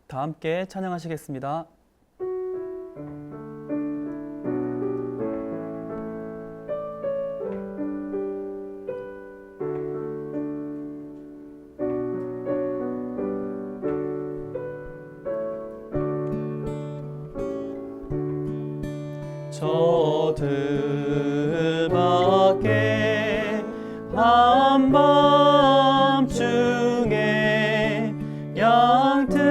다 함께 찬양하시겠습니다. 저 들밖에 한밤중에 양틈에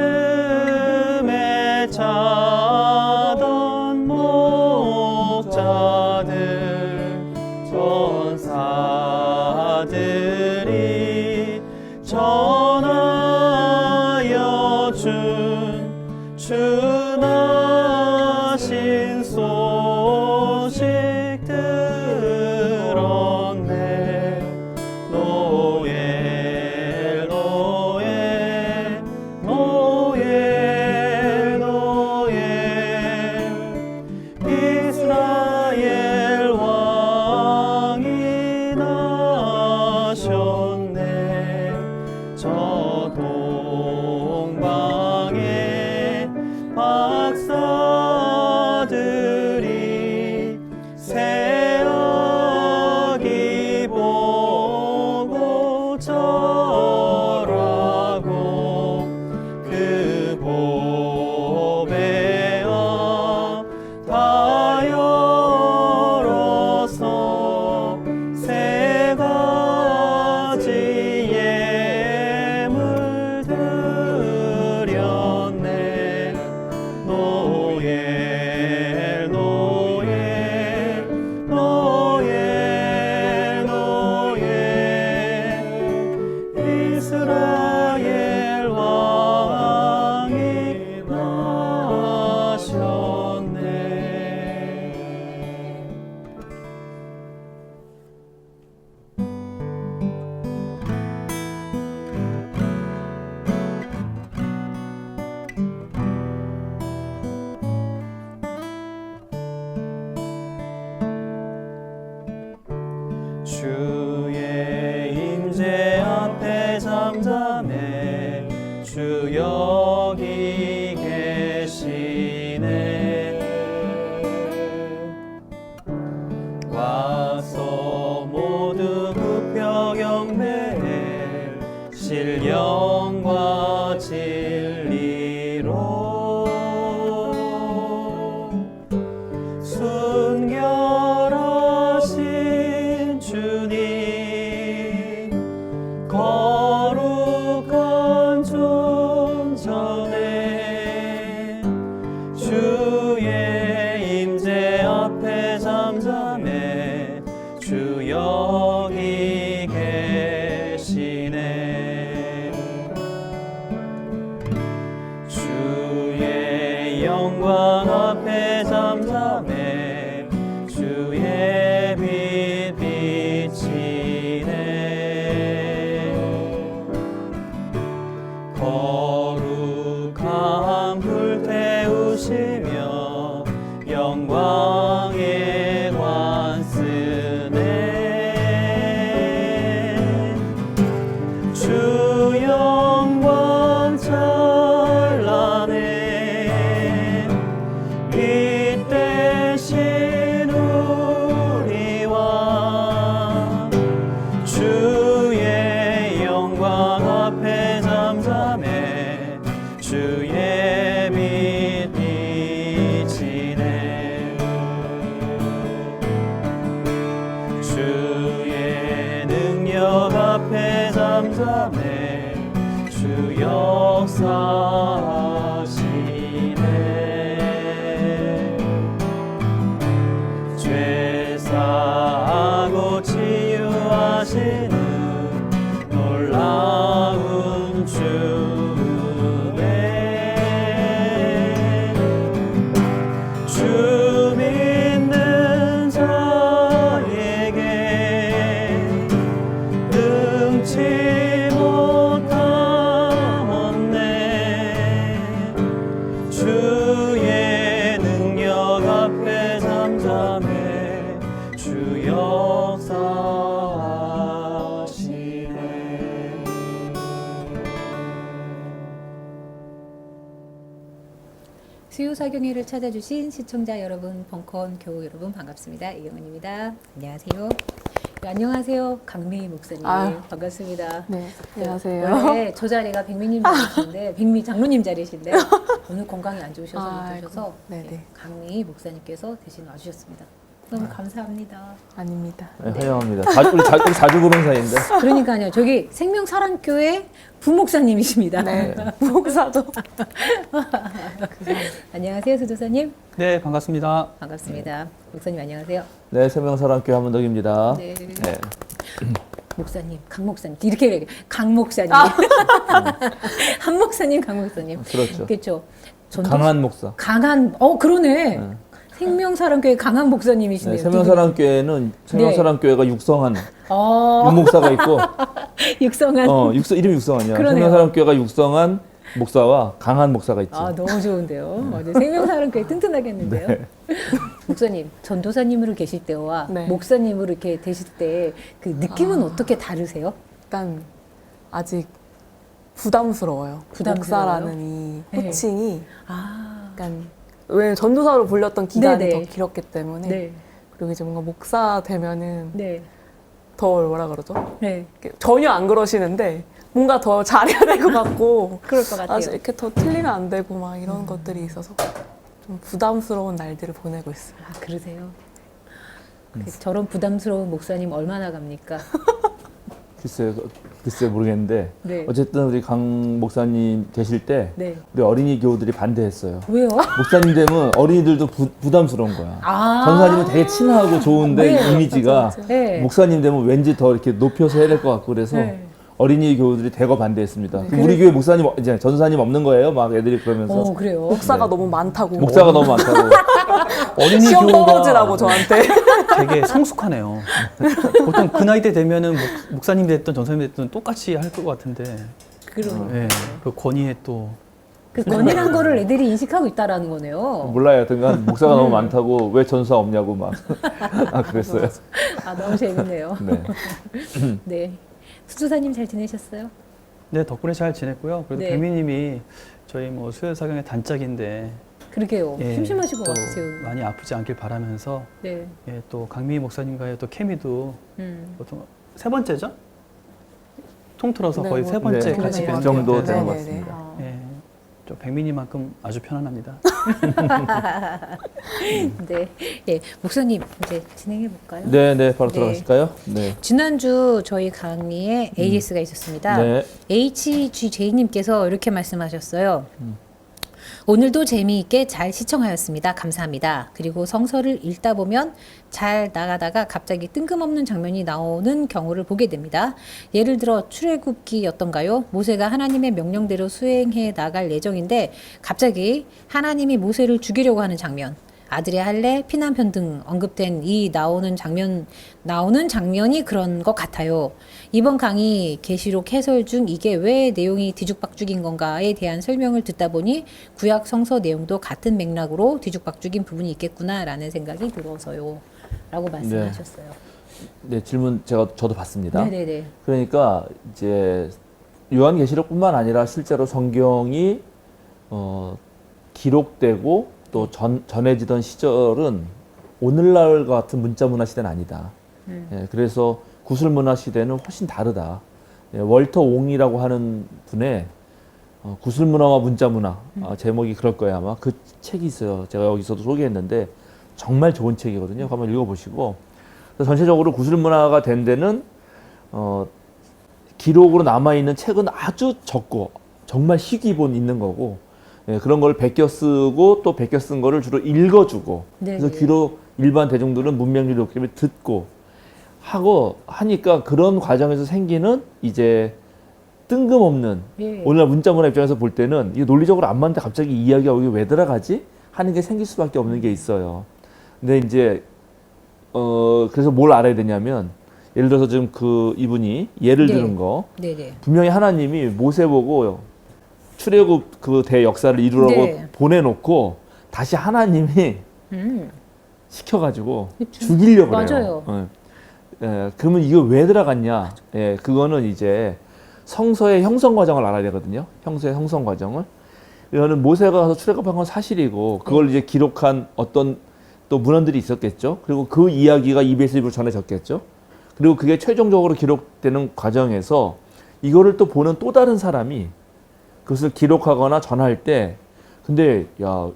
자던 목자들 전사들이 전하여 준 주나신 소식 들었네. 노엘 노엘 노엘 노엘 이스라엘 왕이 나셨네. 저 동방에 박사들이 새아기 보고 절하고 그 보배여 다 열어서 세 가지 예물 드렸네. 노엘 노엘 노엘 노엘 이스라엘 왕이 나셨네. 주의 임재 앞에 잠잠해. 주 여기 계시네. 와서 모두 굽혀 경배해. 신령과 진리로 순결하신 주님 거룩한 존전에 주의 임재 앞에 잠잠해. 주 여기 계시네. 주의 영광 앞에 잠잠해. 주의 빛 비치네. 거룩한 불 태우시며 영광의 관 쓰네. 주 영광 찬란해. 빛 대신 우리와 주의 영광 앞에 잠잠해. 주의 빛 비치네. 주의 능력 앞에 잠잠해. 주 역사하시네. 죄 사하고 치유하시는 놀라운 주네. 주 믿는 자에게 능치 못함 없네. 주의 능력 앞에 잠잠해. 주 역사하시네. 수요사경회를 찾아주신 시청자 여러분, 벙커원 교우 여러분 반갑습니다. 이경은입니다. 안녕하세요. 네, 안녕하세요. 강미 목사님. 아유. 반갑습니다. 네, 안녕하세요. 원래 저 자리가 백미님 자리신데, 백미 장로님 자리신데 오늘 건강이 안 좋으셔서 못 오셔서 네네. 네, 강미 목사님께서 대신 와주셨습니다. 너무 감사합니다. 아닙니다. 네, 환영합니다. 우리 자주 보는 사이인데. 그러니까요. 저기 생명사랑교회 부목사님이십니다. 네, 목사도. 안녕하세요, 수도사님. 네, 반갑습니다. 반갑습니다. 목사님 안녕하세요. 네, 세명사랑교회 한문덕입니다. 네. 네. 목사님, 강 목사님 이렇게 얘기해요. 강 목사님, 한 목사님, 강 목사님. 그렇죠. 그렇죠. 강한 목사. 강한. 그러네. 네. 생명사랑교회 강한 목사님이시네요. 네, 세명사랑교회는 세명사랑교회가 육성한 아, 육목사가 있고, 육성한. 이름이 육성한이야. 그러네요. 세명사랑교회가 육성한 목사와 강한 목사가 있지. 아, 너무 좋은데요. 네, 생명사랑교회 튼튼하겠는데요. 네. 목사님, 전도사님으로 계실 때와 네. 목사님으로 이렇게 되실 때 그 느낌은 어떻게 다르세요? 일단 아직 부담스러워요. 부담스러워요? 목사라는 이 네. 호칭이 아, 약간 왜냐면 전도사로 불렸던 기간이 네네. 더 길었기 때문에 네, 그리고 이제 뭔가 목사 되면은 네, 더 뭐라 그러죠? 네. 전혀 안 그러시는데 뭔가 더 잘해야 될 것 같고 그럴 것 같아요. 이렇게 더 틀리면 안 되고 막 이런 것들이 있어서 좀 부담스러운 날들을 보내고 있어요. 아, 그러세요? 저런 부담스러운 목사님 얼마나 갑니까? 글쎄 모르겠는데. 네. 어쨌든 우리 강 목사님 계실 때 네. 우리 어린이 교우들이 반대했어요. 왜요? 목사님 되면 어린이들도 부담스러운 거야. 아. 전사님은 되게 친하고 좋은데 네. 이미지가 맞아, 맞아. 네. 목사님 되면 왠지 더 이렇게 높여서 해야 될 것 같고 그래서 네. 어린이 교우들이 대거 반대했습니다. 네. 그럼 우리 교회 목사님 이제 전사님 없는 거예요? 막 애들이 그러면서 그래요. 목사가 네. 너무 많다고 목사가 너무 많다고. 어린이 시험 교우가 떨어지라고 저한테. 되게 성숙하네요. 보통 그 나이 때 되면은 목사님 됐든 전사님 됐든 똑같이 할 것 같은데, 그러니까. 네, 그 권위에 또 그 권위란 거를 애들이 인식하고 있다라는 거네요. 몰라요. 하여튼간 목사가 너무 많다고 왜 전사 없냐고 막 그랬어요. 아, 너무 재밌네요. 네. 네. 수조사님 잘 지내셨어요? 네, 덕분에 잘 지냈고요. 그래도 네. 백미님이 저희 뭐 수요사경의 단짝인데 그러게요. 예, 심심하실 것 또 같아요. 많이 아프지 않길 바라면서 네. 예, 또 강미 목사님과의 또 케미도 음. 보통 세 번째죠? 통틀어서 네, 거의 뭐, 세 번째 네, 같이 그러네요. 뵌 그 정도 것 되는 것 네네네. 같습니다. 아. 예, 저 백미님만큼 아주 편안합니다. 네. 예. 목사님, 이제 진행해 볼까요? 네, 네, 바로 네. 들어가실까요? 네. 지난주 저희 강의에 AS가 있었습니다. 네. HGJ님께서 이렇게 말씀하셨어요. 오늘도 재미있게 잘 시청하였습니다. 감사합니다. 그리고 성서를 읽다 보면 잘 나가다가 갑자기 뜬금없는 장면이 나오는 경우를 보게 됩니다. 예를 들어 출애굽기였던가요? 모세가 하나님의 명령대로 수행해 나갈 예정인데 갑자기 하나님이 모세를 죽이려고 하는 장면. 아들의 할례, 피난편 등 언급된 나오는 장면이 그런 것 같아요. 이번 강의 계시록 해설 중 이게 왜 내용이 뒤죽박죽인 건가에 대한 설명을 듣다 보니 구약 성서 내용도 같은 맥락으로 뒤죽박죽인 부분이 있겠구나라는 생각이 들어서요. 라고 말씀하셨어요. 네, 질문 저도 봤습니다. 네네네. 그러니까 이제 요한계시록뿐만 아니라 실제로 성경이 기록되고 또 전해지던 시절은 오늘날 같은 문자문화 시대는 아니다. 예, 그래서 구술문화 시대는 훨씬 다르다. 예, 월터 옹이라고 하는 분의 구술문화와 문자문화 제목이 그럴 거예요 아마. 그 책이 있어요. 제가 여기서도 소개했는데 정말 좋은 책이거든요. 한번 읽어보시고. 그래서 전체적으로 구술문화가 된 데는 기록으로 남아있는 책은 아주 적고 정말 희귀본 있는 거고, 예, 그런 걸 베껴 쓰고 또 베껴 쓴 거를 주로 읽어주고, 네네. 그래서 귀로 일반 대중들은 문명률이 높기 때문에 듣고 하고 하니까 그런 과정에서 생기는 이제 뜬금없는 예. 오늘날 문자문화 입장에서 볼 때는 이게 논리적으로 안 맞는데 갑자기 이 이야기가 여기 왜 들어가지? 하는 게 생길 수밖에 없는 게 있어요. 근데 이제 그래서 뭘 알아야 되냐면 예를 들어서 지금 이분이 예를 네. 드는 거 네네. 분명히 하나님이 모세 보고 출애굽 그 대역사를 이루라고 네. 보내놓고 다시 하나님이 음. 시켜가지고 죽이려고 그래요. 맞아요. 그러면 이거 왜 들어갔냐? 그거는 이제 성서의 형성 과정을 알아야 되거든요. 형서의 형성 과정을. 이거는 모세가 가서 출애굽한 건 사실이고 그걸 이제 기록한 어떤 또 문헌들이 있었겠죠. 그리고 그 이야기가 EBS 입으로 전해졌겠죠. 그리고 그게 최종적으로 기록되는 과정에서 이거를 또 보는 또 다른 사람이 그것을 기록하거나 전할 때 근데 야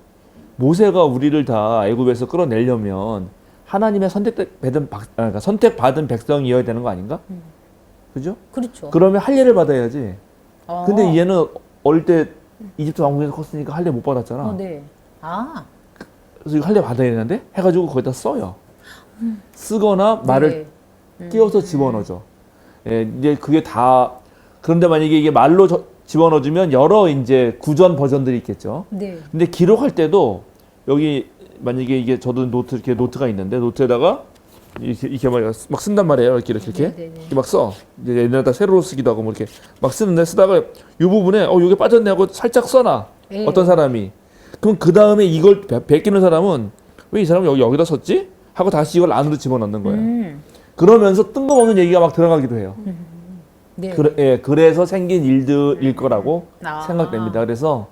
모세가 우리를 다 애굽에서 끌어내려면 하나님의 선택받은 백성이어야 되는 거 아닌가? 그죠? 그렇죠. 그러면 할례를 받아야지. 어. 근데 얘는 어릴 때 이집트 왕국에서 컸으니까 할례 못 받았잖아. 네. 아. 그래서 이거 할례 받아야 되는데 해가지고 거기다 써요. 쓰거나 말을 띄워서 집어넣어줘. 예, 이제 그게 다 그런데 만약에 이게 말로 집어넣어주면 여러 이제 구전 버전들이 있겠죠. 네. 근데 기록할 때도 여기 만약에 이게 저도 노트 이렇게 노트가 있는데 노트에다가 이렇게 막 쓴단 말이에요. 이렇게 네네네. 이렇게 막 써. 이제 옛날에다 세로로 쓰기도 하고 뭐 이렇게 막 쓰는데 쓰다가 이 부분에 이게 빠졌네 하고 살짝 써놔. 네. 어떤 사람이. 그럼 그 다음에 이걸 베끼는 사람은 왜 이 사람은 여기다 썼지? 하고 다시 이걸 안으로 집어넣는 거예요. 그러면서 뜬금없는 얘기가 막 들어가기도 해요. 네. 그래서 생긴 일들일 거라고 아. 생각됩니다. 그래서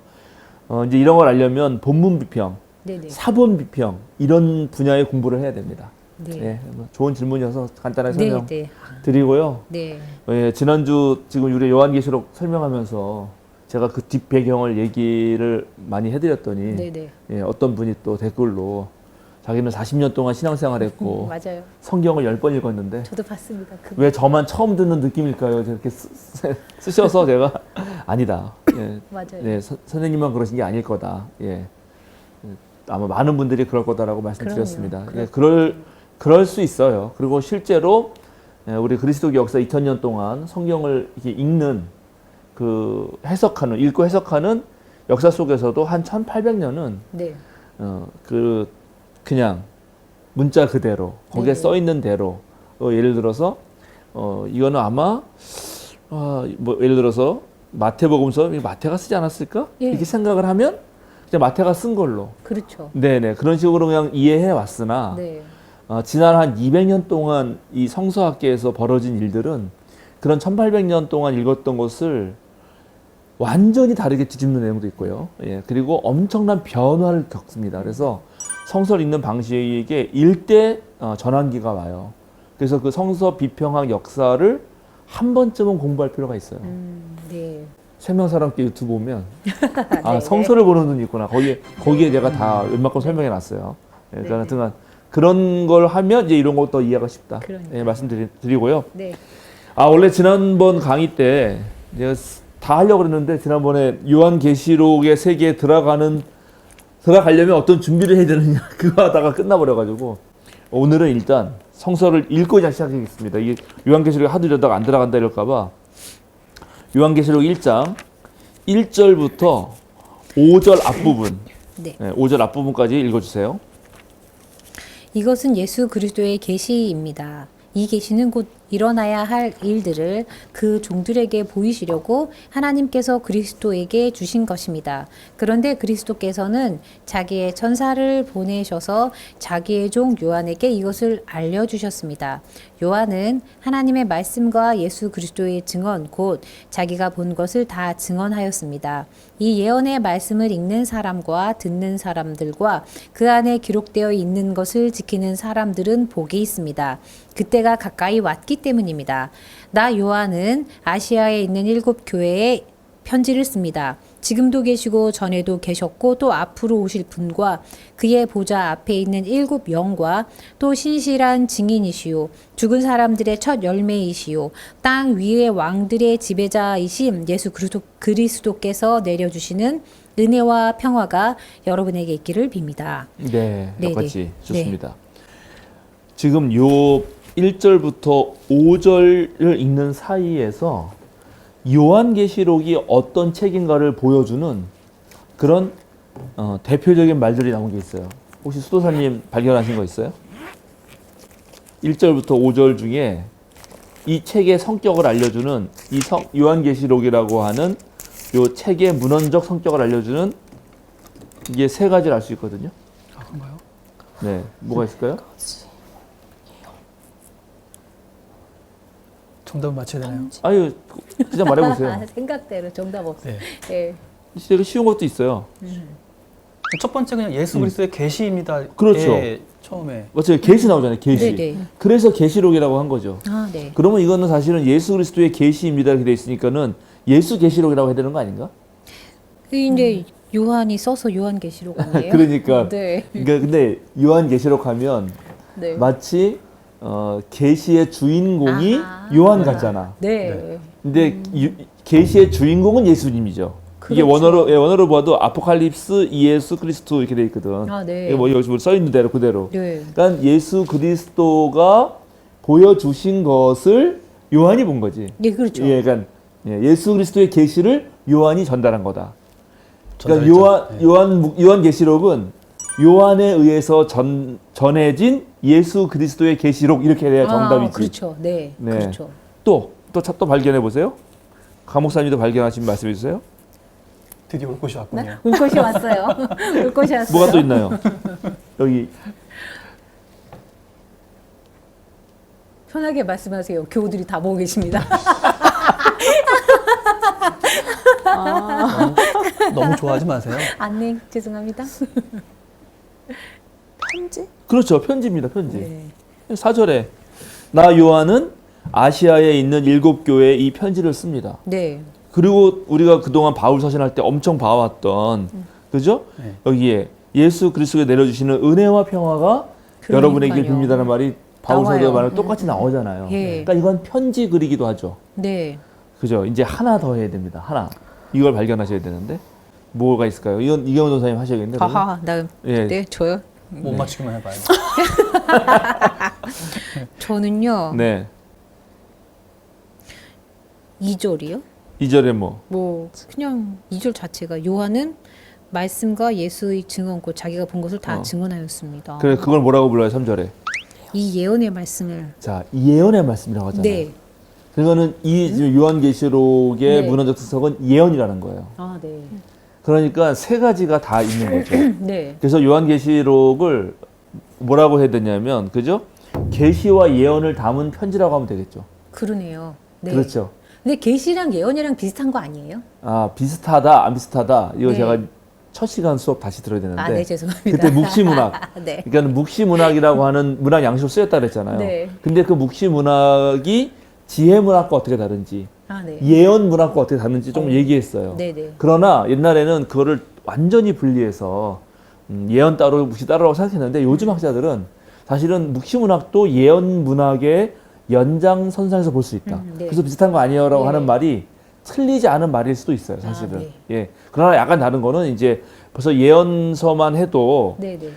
이제 이런 걸 알려면 본문 비평, 네네. 사본 비평 이런 분야의 공부를 해야 됩니다. 네. 예, 뭐 좋은 질문이어서 간단하게 네. 설명 네. 드리고요. 네. 예, 지난주 지금 우리 요한계시록 설명하면서 제가 그 뒷 배경을 얘기를 많이 해드렸더니 네네. 예, 어떤 분이 또 댓글로 자기는 40년 동안 신앙생활했고 맞아요. 성경을 10번 읽었는데 저도 봤습니다. 왜 저만 처음 듣는 느낌일까요? 저렇게 쓰셔서 제가 아니다. 예, 맞아요. 네, 선생님만 그러신 게 아닐 거다. 예. 아마 많은 분들이 그럴 거다라고 말씀드렸습니다. 그럼요. 예, 그럴 수 있어요. 그리고 실제로 우리 그리스도교 역사 2000년 동안 성경을 이렇게 읽는 읽고 해석하는 역사 속에서도 한 1800년은 네. 그냥 문자 그대로 거기에 네. 써 있는 대로 예를 들어서 이거는 아마 뭐 예를 들어서 마태복음서 마태가 쓰지 않았을까 예. 이렇게 생각을 하면 그냥 마태가 쓴 걸로 그렇죠. 네네 그런 식으로 그냥 이해해 왔으나 네. 지난 한 200년 동안 이 성서학계에서 벌어진 일들은 그런 1800년 동안 읽었던 것을 완전히 다르게 뒤집는 내용도 있고요. 예, 그리고 엄청난 변화를 겪습니다. 그래서 성서를 읽는 방식에 일대 전환기가 와요. 그래서 그 성서 비평학 역사를 한 번쯤은 공부할 필요가 있어요. 네. 생명사람께 유튜브 보면 네, 성서를 보는 눈이 있구나. 거기에 제가 다 웬만큼 설명해 놨어요. 예, 그러니까 네. 하여튼 그런 걸 하면 이제 이런 것도 이해가 쉽다. 그러니까요. 예, 말씀드리고요. 네. 원래 지난번 강의 때 제가 다 하려고 그랬는데 지난번에 요한계시록의 세계에 들어가려면 어떤 준비를 해야 되느냐 그거 하다가 끝나버려가지고 오늘은 일단 성서를 읽고 시작하겠습니다. 이게 요한계시록에 하도 이러다가 안 들어간다 이럴까봐 요한계시록 1장 1절부터 5절 앞부분 네. 5절 앞부분까지 읽어주세요. 이것은 예수 그리스도의 계시입니다. 이 계시는 곧 일어나야 할 일들을 그 종들에게 보이시려고 하나님께서 그리스도에게 주신 것입니다. 그런데 그리스도께서는 자기의 천사를 보내셔서 자기의 종 요한에게 이것을 알려주셨습니다. 요한은 하나님의 말씀과 예수 그리스도의 증언 곧 자기가 본 것을 다 증언하였습니다. 이 예언의 말씀을 읽는 사람과 듣는 사람들과 그 안에 기록되어 있는 것을 지키는 사람들은 복이 있습니다. 그때가 가까이 왔기 때문입니다. 나 요한은 아시아에 있는 7 교회에 편지를 씁니다. 지금도 계시고 전에도 계셨고 또 앞으로 오실 분과 그의 보좌 앞에 있는 7 영과 또 신실한 증인이시요 죽은 사람들의 첫 열매이시요 땅 위의 왕들의 지배자이신 예수 그리스도께서 내려주시는 은혜와 평화가 여러분에게 있기를 빕니다. 네, 네네. 똑같이 좋습니다. 지금 요 1절부터 5절을 읽는 사이에서 요한계시록이 어떤 책인가를 보여주는 그런 대표적인 말들이 나온 게 있어요. 혹시 수도사님 발견하신 거 있어요? 1절부터 5절 중에 이 책의 성격을 알려주는 요한계시록이라고 하는 요 책의 문헌적 성격을 알려주는 이게 3가지를 알 수 있거든요. 그런가요? 네, 뭐가 있을까요? 정답을 맞춰야 되나요? 아유, 그냥 말해보세요. 생각대로 정답 없어요. 네. 네. 되게 쉬운 것도 있어요. 첫 번째 그냥 예수 그리스도의 계시입니다. 그렇죠. 처음에 맞아요. 계시 나오잖아요. 계시. 네네. 그래서 계시록이라고 한 거죠. 아, 네. 그러면 이거는 사실은 예수 그리스도의 계시입니다 이렇게 돼 있으니까는 예수 계시록이라고 해야 되는 거 아닌가? 이제 요한이 써서 요한계시록 아니에요? 그러니까. 네. 그러니까 근데 요한 계시록 하면 네. 마치 계시의 주인공이 아하. 요한 같잖아. 네. 근데 계시의 주인공은 예수님이죠. 이게 그렇죠. 원어로 봐도 아포칼립스 예수 그리스도 이렇게 돼 있거든. 아, 네. 이게 뭐 여기 써 있는 대로 그대로. 네. 그러니까 예수 그리스도가 보여주신 것을 요한이 본 거지. 네, 그렇죠. 예, 그러니까 예수 그리스도의 계시를 요한이 전달한 거다. 그러니까 전달했죠. 요한 계시록은 요한에 의해서 전해진 예수 그리스도의 계시록 이렇게 돼야 정답이지. 그렇죠. 네. 네. 그렇죠. 또 발견해 보세요. 강 목사님도 발견하신 말씀해 주세요. 드디어 올 곳이 왔군요. 네? 올 것이 왔어요. 올 것이 왔어요. 뭐가 또 있나요? 여기 편하게 말씀하세요. 교우들이 다 보고 계십니다. 너무 좋아하지 마세요. 안내 죄송합니다. 편지? 그렇죠. 편지입니다. 편지. 네. 4절에 나 요한은 아시아에 있는 7교회에 이 편지를 씁니다. 네. 그리고 우리가 그동안 바울 서신할 때 엄청 봐왔던 그죠? 네. 여기에 예수 그리스도에 내려주시는 은혜와 평화가 그러니까요. 여러분에게 빕니다는 말이 바울 나와요. 사도의 말은 똑같이 나오잖아요. 예. 그러니까 이건 편지 글이기도 하죠. 네. 그죠? 이제 하나 더 해야 됩니다. 하나. 이걸 발견하셔야 되는데 뭐가 있을까요? 이건 이경원 전사님 하셔야겠네요. 그러면? 하하. 나 예. 네, 저요. 못 네. 맞추기만 해봐요. 저는요. 네. 2절이요? 2절에 뭐 뭐 그냥 2절 자체가 요한은 말씀과 예수의 증언고 자기가 본 것을 다 증언하였습니다. 그래 그걸 뭐라고 불러요? 3절에. 이 예언의 말씀을 자, 이 예언의 말씀이라고 하잖아요. 네. 그거는 이 요한계시록의 네. 문헌적 특성은 예언이라는 거예요. 아, 네. 그러니까 세 가지가 다 있는 거죠. 네. 그래서 요한계시록을 뭐라고 해야 되냐면 그죠? 계시와 예언을 담은 편지라고 하면 되겠죠. 그러네요. 네. 그렇죠. 근데 계시랑 예언이랑 비슷한 거 아니에요? 아, 비슷하다, 안 비슷하다. 이거 네. 제가 첫 시간 수업 다시 들어야 되는데. 아, 네, 죄송합니다. 그때 묵시문학. 네. 그러니까 묵시문학이라고 하는 문학 양식으로 쓰였다 그랬잖아요. 네. 근데 그 묵시문학이 지혜문학과 어떻게 다른지, 아, 네. 예언문학과 어떻게 다른지 좀 얘기했어요. 네, 네. 그러나 옛날에는 그거를 완전히 분리해서 예언 따로 묵시 따로라고 생각했는데 요즘 학자들은 사실은 묵시문학도 예언문학의 연장선상에서 볼 수 있다. 네. 그래서 비슷한 거 아니에요라고 네. 하는 말이 틀리지 않은 말일 수도 있어요, 사실은. 아, 네. 예. 그러나 약간 다른 거는 이제 벌써 예언서만 해도 네, 네.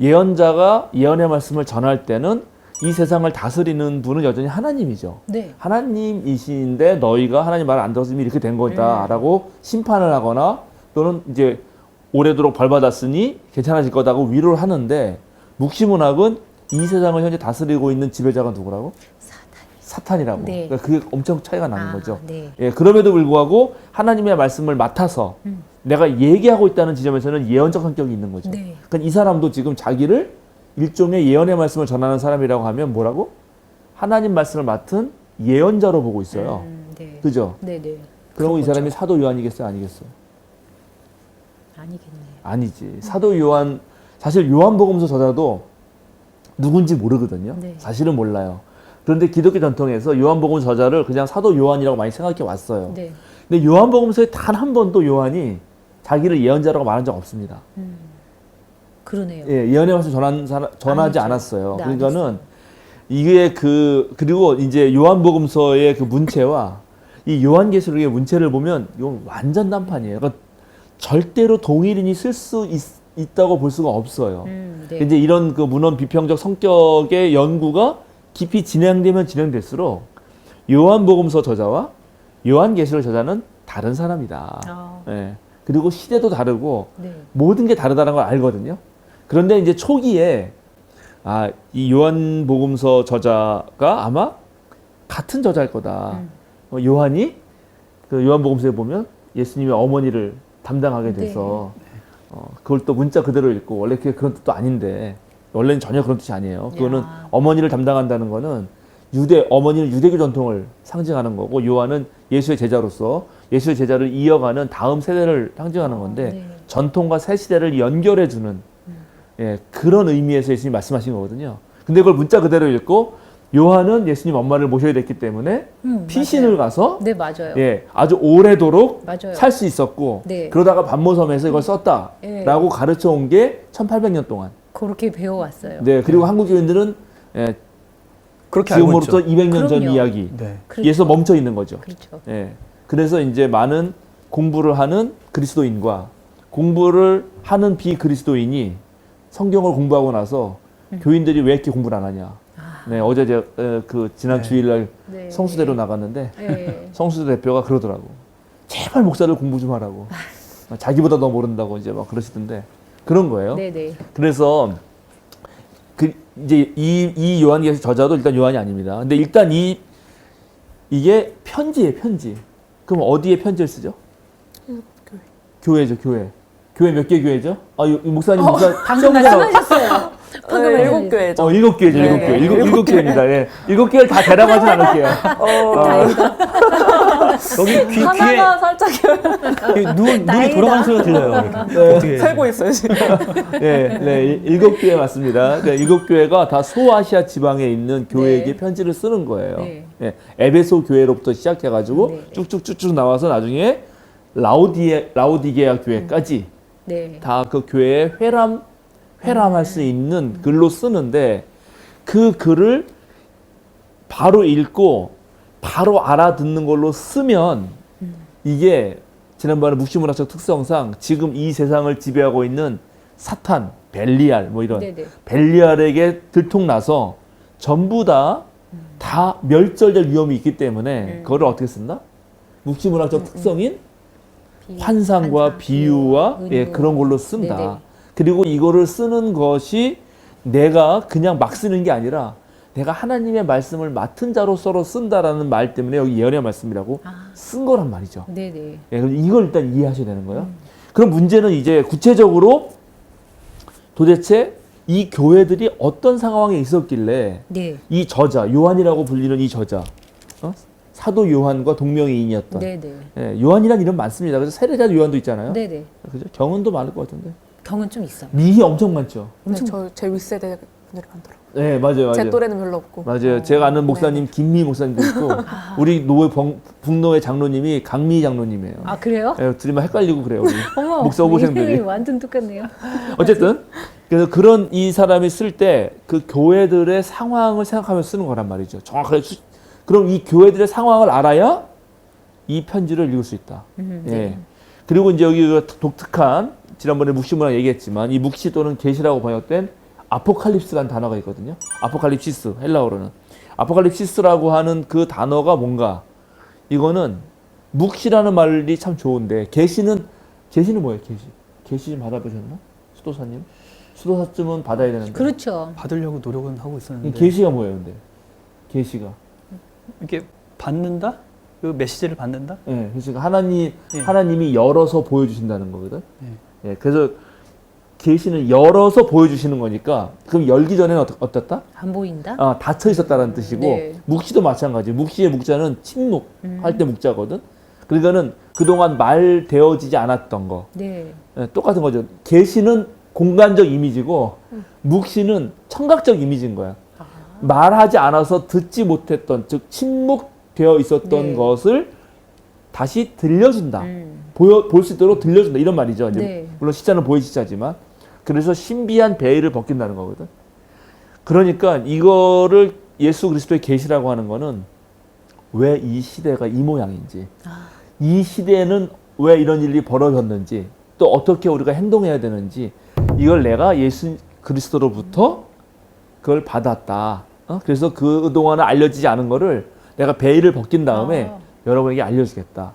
예언자가 예언의 말씀을 전할 때는 이 세상을 다스리는 분은 여전히 하나님이죠. 네. 하나님이신데 너희가 하나님 말을 안 들었으면 이렇게 된 거다라고 심판을 하거나 또는 이제 오래도록 벌받았으니 괜찮아질 거다고 위로를 하는데 묵시문학은 이 세상을 현재 다스리고 있는 지배자가 누구라고? 사탄이라고. 네. 그러니까 그게 엄청 차이가 나는 거죠. 네. 예, 그럼에도 불구하고 하나님의 말씀을 맡아서 내가 얘기하고 있다는 지점에서는 예언적 성격이 있는 거죠. 네. 그러니까 이 사람도 지금 자기를 일종의 예언의 말씀을 전하는 사람이라고 하면 뭐라고? 하나님 말씀을 맡은 예언자로 보고 있어요. 네. 그죠? 네, 네. 그러면 이 사람이 사도 요한이겠어요? 아니겠어요? 아니겠네요. 아니지. 사도 요한, 사실 요한복음서 저자도 누군지 모르거든요. 네. 사실은 몰라요. 그런데 기독교 전통에서 요한복음 저자를 그냥 사도 요한이라고 많이 생각해 왔어요. 네. 근데 요한복음서에 단 한 번도 요한이 자기를 예언자라고 말한 적 없습니다. 그러네요. 예, 예언의 말씀 전하지 아니죠. 않았어요. 네, 그러니까는 이게 그리고 이제 요한복음서의 그 문체와 이 요한계시록의 문체를 보면 이건 완전 단판이에요. 그러니까 절대로 동일인이 쓸 수 있다고 볼 수가 없어요. 네. 이제 이런 그 문헌 비평적 성격의 연구가 깊이 진행되면 진행될수록 요한복음서 저자와 요한계시록 저자는 다른 사람이다. 아. 예. 그리고 시대도 다르고 네. 모든 게 다르다는 걸 알거든요. 그런데 이제 초기에 이 요한복음서 저자가 아마 같은 저자일 거다. 요한이 그 요한복음서에 보면 예수님의 어머니를 담당하게 돼서 그걸 또 문자 그대로 읽고 원래 그게 그런 뜻도 아닌데 원래는 전혀 그런 뜻이 아니에요. 그거는 야. 어머니를 담당한다는 거는 어머니는 유대교 전통을 상징하는 거고 요한은 예수의 제자로서 예수의 제자를 이어가는 다음 세대를 상징하는 건데 네. 전통과 새 시대를 연결해주는 예, 그런 의미에서 예수님이 말씀하신 거거든요. 근데 그걸 문자 그대로 읽고 요한은 예수님 엄마를 모셔야 됐기 때문에 피신을 가서 네, 맞아요. 예, 아주 오래도록 맞아요. 살 수 있었고 네. 그러다가 반모섬에서 이걸 썼다라고 네. 가르쳐 온 게 1800년 동안. 그렇게 배워왔어요. 네, 그리고 한국 교인들은 예, 그렇게 알고 지금으로부터 있죠. 200년 전 그럼요. 이야기 네. 그렇죠. 에서 멈춰 있는 거죠. 그렇죠. 예. 그래서 이제 많은 공부를 하는 그리스도인과 공부를 하는 비그리스도인이 성경을 공부하고 나서 교인들이 왜 이렇게 공부를 안 하냐. 네, 어제 제가 지난 네. 주일날 네. 성수대로 나갔는데 네. 성수대 대표가 그러더라고. 제발 목사를 공부 좀 하라고. 자기보다 더 모른다고 이제 막 그러시던데 그런 거예요. 네, 네. 그래서 이제 이 요한계시 저자도 일단 요한이 아닙니다. 근데 일단 이게 편지예요, 편지. 그럼 어디에 편지를 쓰죠? 교회죠, 교회. 교회 몇 개 교회죠? 이 목사님 방금 말씀하셨어요. 방금 네, 말씀하셨어요. 7교회죠. 7개죠, 네, 7개. 네. 일곱 개입니다. 예. 7개를 다 대답하진 않을게요. 여기 귀에 하나가 살짝 눈이 다행이다. 돌아가는 소리가 들려요. 이렇게. 네. 어떻게 세고 있어요 지금. 네, 네, 7교회 맞습니다. 그러니까 7교회가 다 소아시아 지방에 있는 교회에게 네. 편지를 쓰는 거예요. 네. 네, 에베소 교회로부터 시작해가지고 네. 쭉쭉쭉쭉 나와서 나중에 라오디게아 교회까지 네. 다 그 교회에 회람할 수 있는 글로 쓰는데 그 글을 바로 읽고 바로 알아듣는 걸로 쓰면 이게 지난번에 묵시문학적 특성상 지금 이 세상을 지배하고 있는 사탄, 벨리알 뭐 이런 네, 네. 벨리알에게 들통나서 전부 다 멸절될 위험이 있기 때문에 그거를 어떻게 쓴다? 묵시문학적 특성인 환상과 비유와 은유. 예, 그런 걸로 쓴다. 네네. 그리고 이거를 쓰는 것이 내가 그냥 막 쓰는 게 아니라 내가 하나님의 말씀을 맡은 자로서 쓴다라는 말 때문에 여기 예언의 말씀이라고 쓴 거란 말이죠. 네네. 예, 그럼 이걸 일단 이해하셔야 되는 거예요. 그럼 문제는 이제 구체적으로 도대체 이 교회들이 어떤 상황에 있었길래 네. 이 저자, 요한이라고 불리는 이 저자, 사도 요한과 동명이인이었던 네네. 예, 요한이라는 이름 많습니다. 그래서 세례자 요한도 있잖아요. 네네. 그죠? 경은도 많을 것 같은데. 경은 좀 있어. 미희 엄청 많죠. 네, 저제 윗세대 분들이 많더라고요. 네, 맞아요. 제 또래는 별로 없고. 맞아요. 제가 아는 목사님 김미 목사님도 있고 우리 노회 북노회 장로님이 강미 장로님이에요. 아, 그래요? 예, 둘이 막 헷갈리고 그래요. 우리. 어머. 목사 후보생들이. 이름이 완전 똑같네요. 어쨌든 그래서 그런 이 사람이 쓸 때 그 교회들의 상황을 생각하면서 쓰는 거란 말이죠. 정확하게 그럼 이 교회들의 상황을 알아야 이 편지를 읽을 수 있다. 예. 그리고 이제 여기 그 독특한 지난번에 묵시문학 얘기했지만 이 묵시 또는 계시라고 번역된 아포칼립스라는 단어가 있거든요. 아포칼립시스 헬라어로는 아포칼립시스라고 하는 그 단어가 뭔가 이거는 묵시라는 말이 참 좋은데 계시는 뭐예요? 계시 좀 받아보셨나? 수도사님? 수도사쯤은 받아야 되는데. 그렇죠. 받으려고 노력은 하고 있었는데 계시가 뭐예요, 근데? 계시가. 이게 받는다? 그 메시지를 받는다? 예, 그러니까 예. 하나님이 열어서 보여주신다는 거거든. 예. 예, 그래서 계시는 열어서 보여주시는 거니까 그럼 열기 전에는 어떻다? 안 보인다? 닫혀 있었다라는 뜻이고 네. 묵시도 마찬가지. 묵시의 묵자는 침묵할 때 묵자거든. 그러니까는 그동안 말되어지지 않았던 거 네. 예, 똑같은 거죠. 계시는 공간적 이미지고 묵시는 청각적 이미지인 거야. 말하지 않아서 듣지 못했던 즉 침묵되어 있었던 네. 것을 다시 들려준다. 볼 수 있도록 들려준다 이런 말이죠. 이제 네. 물론 시자는 보의 시자지만 그래서 신비한 베일을 벗긴다는 거거든. 그러니까 이거를 예수 그리스도의 계시라고 하는 거는 왜 이 시대가 이 모양인지, 이 시대에는 왜 이런 일이 벌어졌는지, 또 어떻게 우리가 행동해야 되는지 이걸 내가 예수 그리스도로부터 그걸 받았다. 그래서 그동안은 알려지지 않은 거를 내가 베일을 벗긴 다음에 여러분에게 알려주겠다.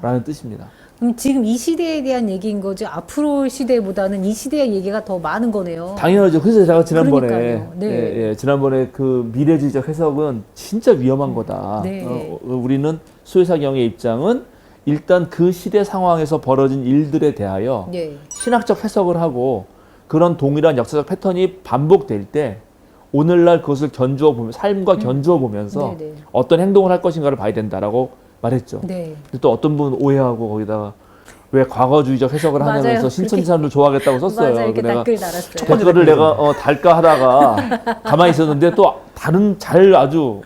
라는 뜻입니다. 그럼 지금 이 시대에 대한 얘기인 거죠? 앞으로 시대보다는 이 시대의 얘기가 더 많은 거네요. 당연하죠. 그래서 제가 지난번에 그러니까요. 네. 지난번에 그 미래주의적 해석은 진짜 위험한 거다. 네. 우리는 수혜사경의 입장은 일단 그 시대 상황에서 벌어진 일들에 대하여 네. 신학적 해석을 하고 그런 동일한 역사적 패턴이 반복될 때 오늘날 그것을 견주어 보면 삶과 견주어 보면서 네네. 어떤 행동을 할 것인가를 봐야 된다라고 말했죠. 네. 근데 또 어떤 분은 오해하고 거기다가 왜 과거주의적 해석을 맞아요. 하냐면서 신천지 사람들 좋아하겠다고 썼어요. 맞아요. 이렇게 내가 댓글 달았어요. 댓글을 내가 달까 하다가 가만히 있었는데 또 다른 잘 아주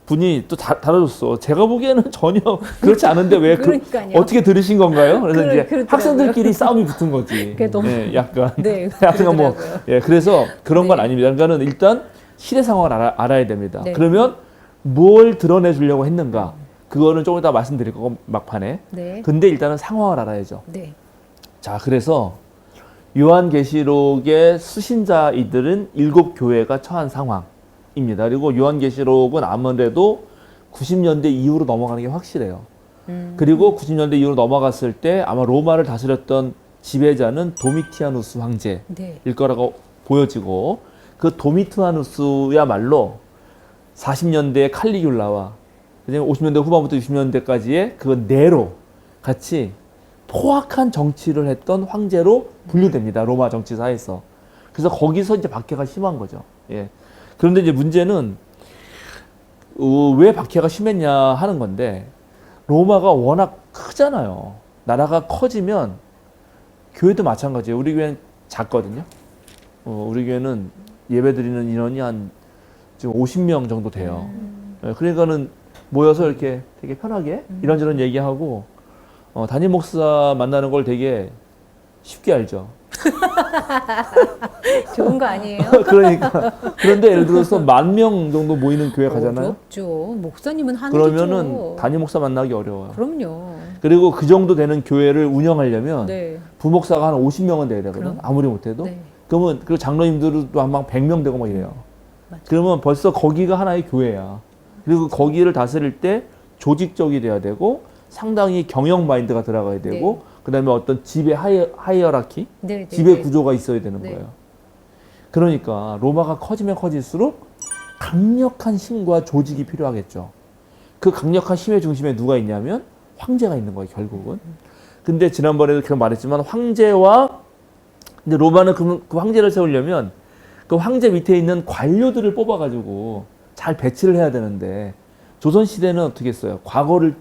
분이 또 달아줬어. 제가 보기에는 전혀 그렇지 않은데 왜 그러니까요. 어떻게 들으신 건가요? 그래서 이제 그렇더라고요. 학생들끼리 싸움이 붙은 거지. 그게 너무- 예, 약간. 네. 약간 뭐, 그러더라고요. 예, 그래서 그런 건 네. 아닙니다. 그러니까는 일단 시대 상황을 알아야 됩니다. 네. 그러면 뭘 드러내 주려고 했는가? 그거는 조금 이따 말씀드릴 거고 막판에. 네. 근데 일단은 상황을 알아야죠. 네. 자, 그래서 요한계시록의 수신자이들은 7교회가 처한 상황입니다. 그리고 요한계시록은 아무래도 90년대 이후로 넘어가는 게 확실해요. 그리고 90년대 이후로 넘어갔을 때 아마 로마를 다스렸던 지배자는 도미티아누스 황제일 네. 거라고 보여지고, 그 도미티아누스야말로 40년대의 칼리귤라와 50년대 후반부터 60년대까지의 그 네로 같이 포악한 정치를 했던 황제로 분류됩니다. 로마 정치사에서. 그래서 거기서 이제 박해가 심한 거죠. 예. 그런데 이제 문제는 왜 박해가 심했냐 하는 건데, 로마가 워낙 크잖아요. 나라가 커지면 교회도 마찬가지예요. 우리 교회는 작거든요. 우리 교회는 예배드리는 인원이 한 지금 50명 정도 돼요. 예, 그러니까는 모여서 이렇게 되게 편하게 이런저런 얘기하고 담임 목사 만나는 걸 되게 쉽게 알죠. 좋은 거 아니에요? 그러니까 그런데 예를 들어서 10,000명 정도 모이는 교회 가잖아요. 어렵죠. 목사님은 하는 그러면은 거죠. 담임 목사 만나기 어려워요. 그럼요. 그리고 그 정도 되는 교회를 운영하려면 네. 부목사가 한 50명은 돼야 되거든. 그럼. 아무리 못해도. 네. 그러면 그리고 장로님들도 한 100명 되고 막 이래요. 맞아. 그러면 벌써 거기가 하나의 교회야. 그리고 거기를 다스릴 때 조직적이 돼야 되고 상당히 경영 마인드가 들어가야 되고, 그다음에 어떤 지배 하이어라키, 네, 네, 지배 네. 구조가 있어야 되는 네. 거예요. 그러니까 로마가 커지면 커질수록 강력한 힘과 조직이 필요하겠죠. 그 강력한 힘의 중심에 누가 있냐면 황제가 있는 거예요, 결국은. 근데 지난번에도 그런 말했지만 황제와, 근데 로마는 그 황제를 세우려면 그 황제 밑에 있는 관료들을 뽑아가지고 잘 배치를 해야 되는데, 조선시대는 어떻게 했어요? 과거를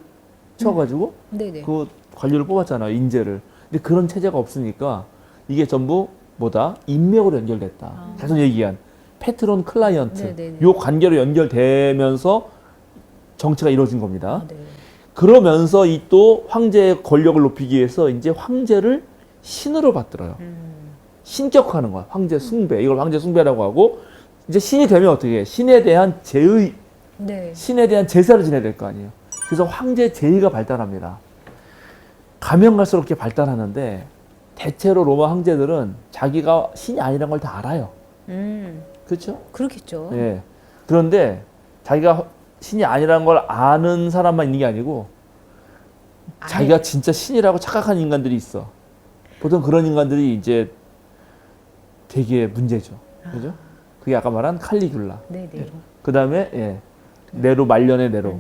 쳐가지고 네네. 그 관료를 뽑았잖아요, 인재를. 근데 그런 체제가 없으니까 이게 전부 뭐다? 인맥으로 연결됐다. 계속 얘기한 패트론 클라이언트, 네네네. 요 관계로 연결되면서 정치가 이루어진 겁니다. 아, 네. 그러면서 이 또 황제의 권력을 높이기 위해서 이제 황제를 신으로 받들어요. 신격화하는 거야. 황제 숭배. 이걸 황제 숭배라고 하고, 이제 신이 되면 어떻게 해? 신에 대한 제의, 네. 신에 대한 제사를 지내야 될 거 아니에요. 그래서 황제 제의가 발달합니다. 가면 갈수록 이렇게 발달하는데, 대체로 로마 황제들은 자기가 신이 아니란 걸 다 알아요. 그렇죠? 그렇겠죠. 예. 그런데 자기가 신이 아니라는 걸 아는 사람만 있는 게 아니고, 자기가 진짜 신이라고 착각하는 인간들이 있어. 보통 그런 인간들이 이제 되게 문제죠. 그죠? 그게 아까 말한 칼리귤라. 네네. 그 다음에, 예. 네로, 말년의 네로.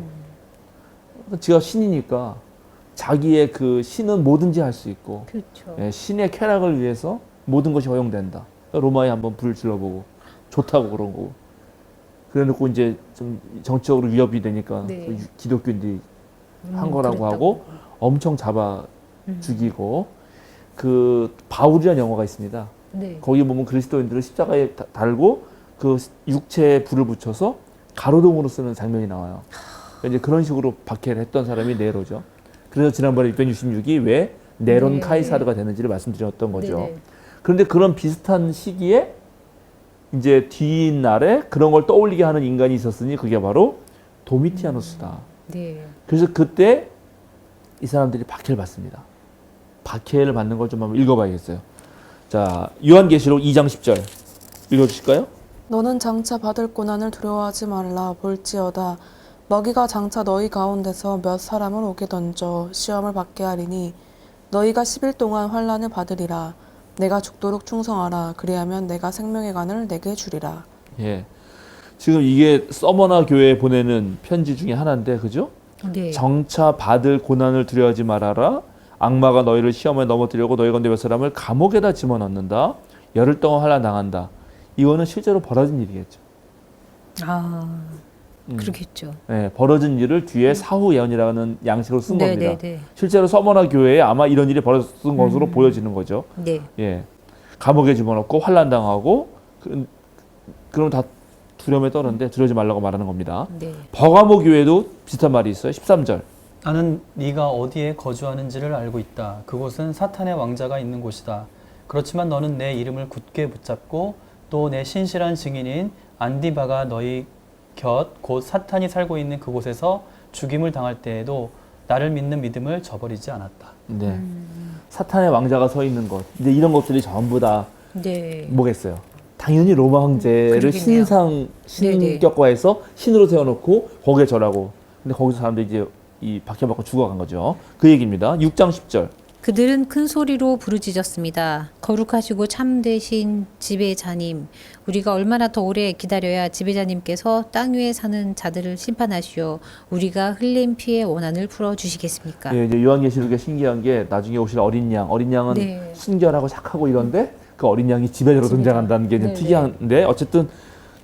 지가 신이니까 자기의 그 신은 뭐든지 할 수 있고, 그렇죠. 예, 신의 쾌락을 위해서 모든 것이 허용된다. 로마에 한번 불을 질러보고 좋다고 그런 거고. 그래놓고 이제 좀 정치적으로 위협이 되니까 네. 그 기독교인들이 한 거라고 하고 엄청 잡아 죽이고. 그 바울이라는 영화가 있습니다. 네. 거기 보면 그리스도인들을 십자가에 달고 그 육체에 불을 붙여서 가로등으로 쓰는 장면이 나와요. 이제 그런 식으로 박해를 했던 사람이 네로죠. 그래서 지난번에 666이 왜 네론 네. 카이사르가 되는지를 말씀드렸던 거죠. 네네. 그런데 그런 비슷한 시기에 이제 뒷날에 그런 걸 떠올리게 하는 인간이 있었으니 그게 바로 도미티아누스다. 네. 그래서 그때 이 사람들이 박해를 받습니다. 박해를 받는 걸 좀 한번 읽어봐야겠어요. 자, 요한계시록 2장 10절 읽어주실까요? 너는 장차 받을 고난을 두려워하지 말라. 볼지어다 먹이가 장차 너희 가운데서 몇 사람을 오게 던져 시험을 받게 하리니 너희가 10일 동안 환난을 받으리라. 내가 죽도록 충성하라. 그리하면 내가 생명의 관을 내게 주리라. 예. 지금 이게 서머나 교회에 보내는 편지 중에 하나인데, 그죠? 네. 정차 받을 고난을 두려워하지 말아라. 악마가 너희를 시험에 넘어뜨리려고 너희 가운데 몇 사람을 감옥에다 집어넣는다. 열흘 동안 환난 당한다. 이거는 실제로 벌어진 일이겠죠. 아. 그렇겠죠. 예, 벌어진 일을 뒤에 사후 예언이라는 양식으로 쓴 네, 겁니다. 네, 네. 실제로 서머나 교회에 아마 이런 일이 벌어진 것으로 보여지는 거죠. 네. 예, 감옥에 집어넣고 환란 당하고 그럼 다 두려움에 떠는데 두려지 말라고 말하는 겁니다. 네. 버가모 교회도 비슷한 말이 있어요. 13절. 나는 네가 어디에 거주하는지를 알고 있다. 그곳은 사탄의 왕자가 있는 곳이다. 그렇지만 너는 내 이름을 굳게 붙잡고 또 내 신실한 증인인 안디바가 너희 곁 곧 사탄이 살고 있는 그곳에서 죽임을 당할 때에도 나를 믿는 믿음을 저버리지 않았다. 네. 사탄의 왕자가 서 있는 것. 이제 이런 것들이 전부 다 네. 뭐겠어요? 당연히 로마 황제를 그러겠네요. 신격화해서 신으로 세워놓고 거기에 절하고. 근데 거기서 사람들이 이제 이 박해받고 죽어간 거죠. 그 얘기입니다. 6장 10절. 그들은 큰 소리로 부르짖었습니다. 거룩하시고 참되신 지배자님, 우리가 얼마나 더 오래 기다려야 지배자님께서 땅 위에 사는 자들을 심판하시오. 우리가 흘린 피의 원한을 풀어주시겠습니까? 예, 이제 요한계시록에 신기한 게 나중에 오실 어린 양. 어린 양은 네. 순결하고 착하고 이런데 그 어린 양이 지배자로 등장한다는 게 좀 네, 특이한데 어쨌든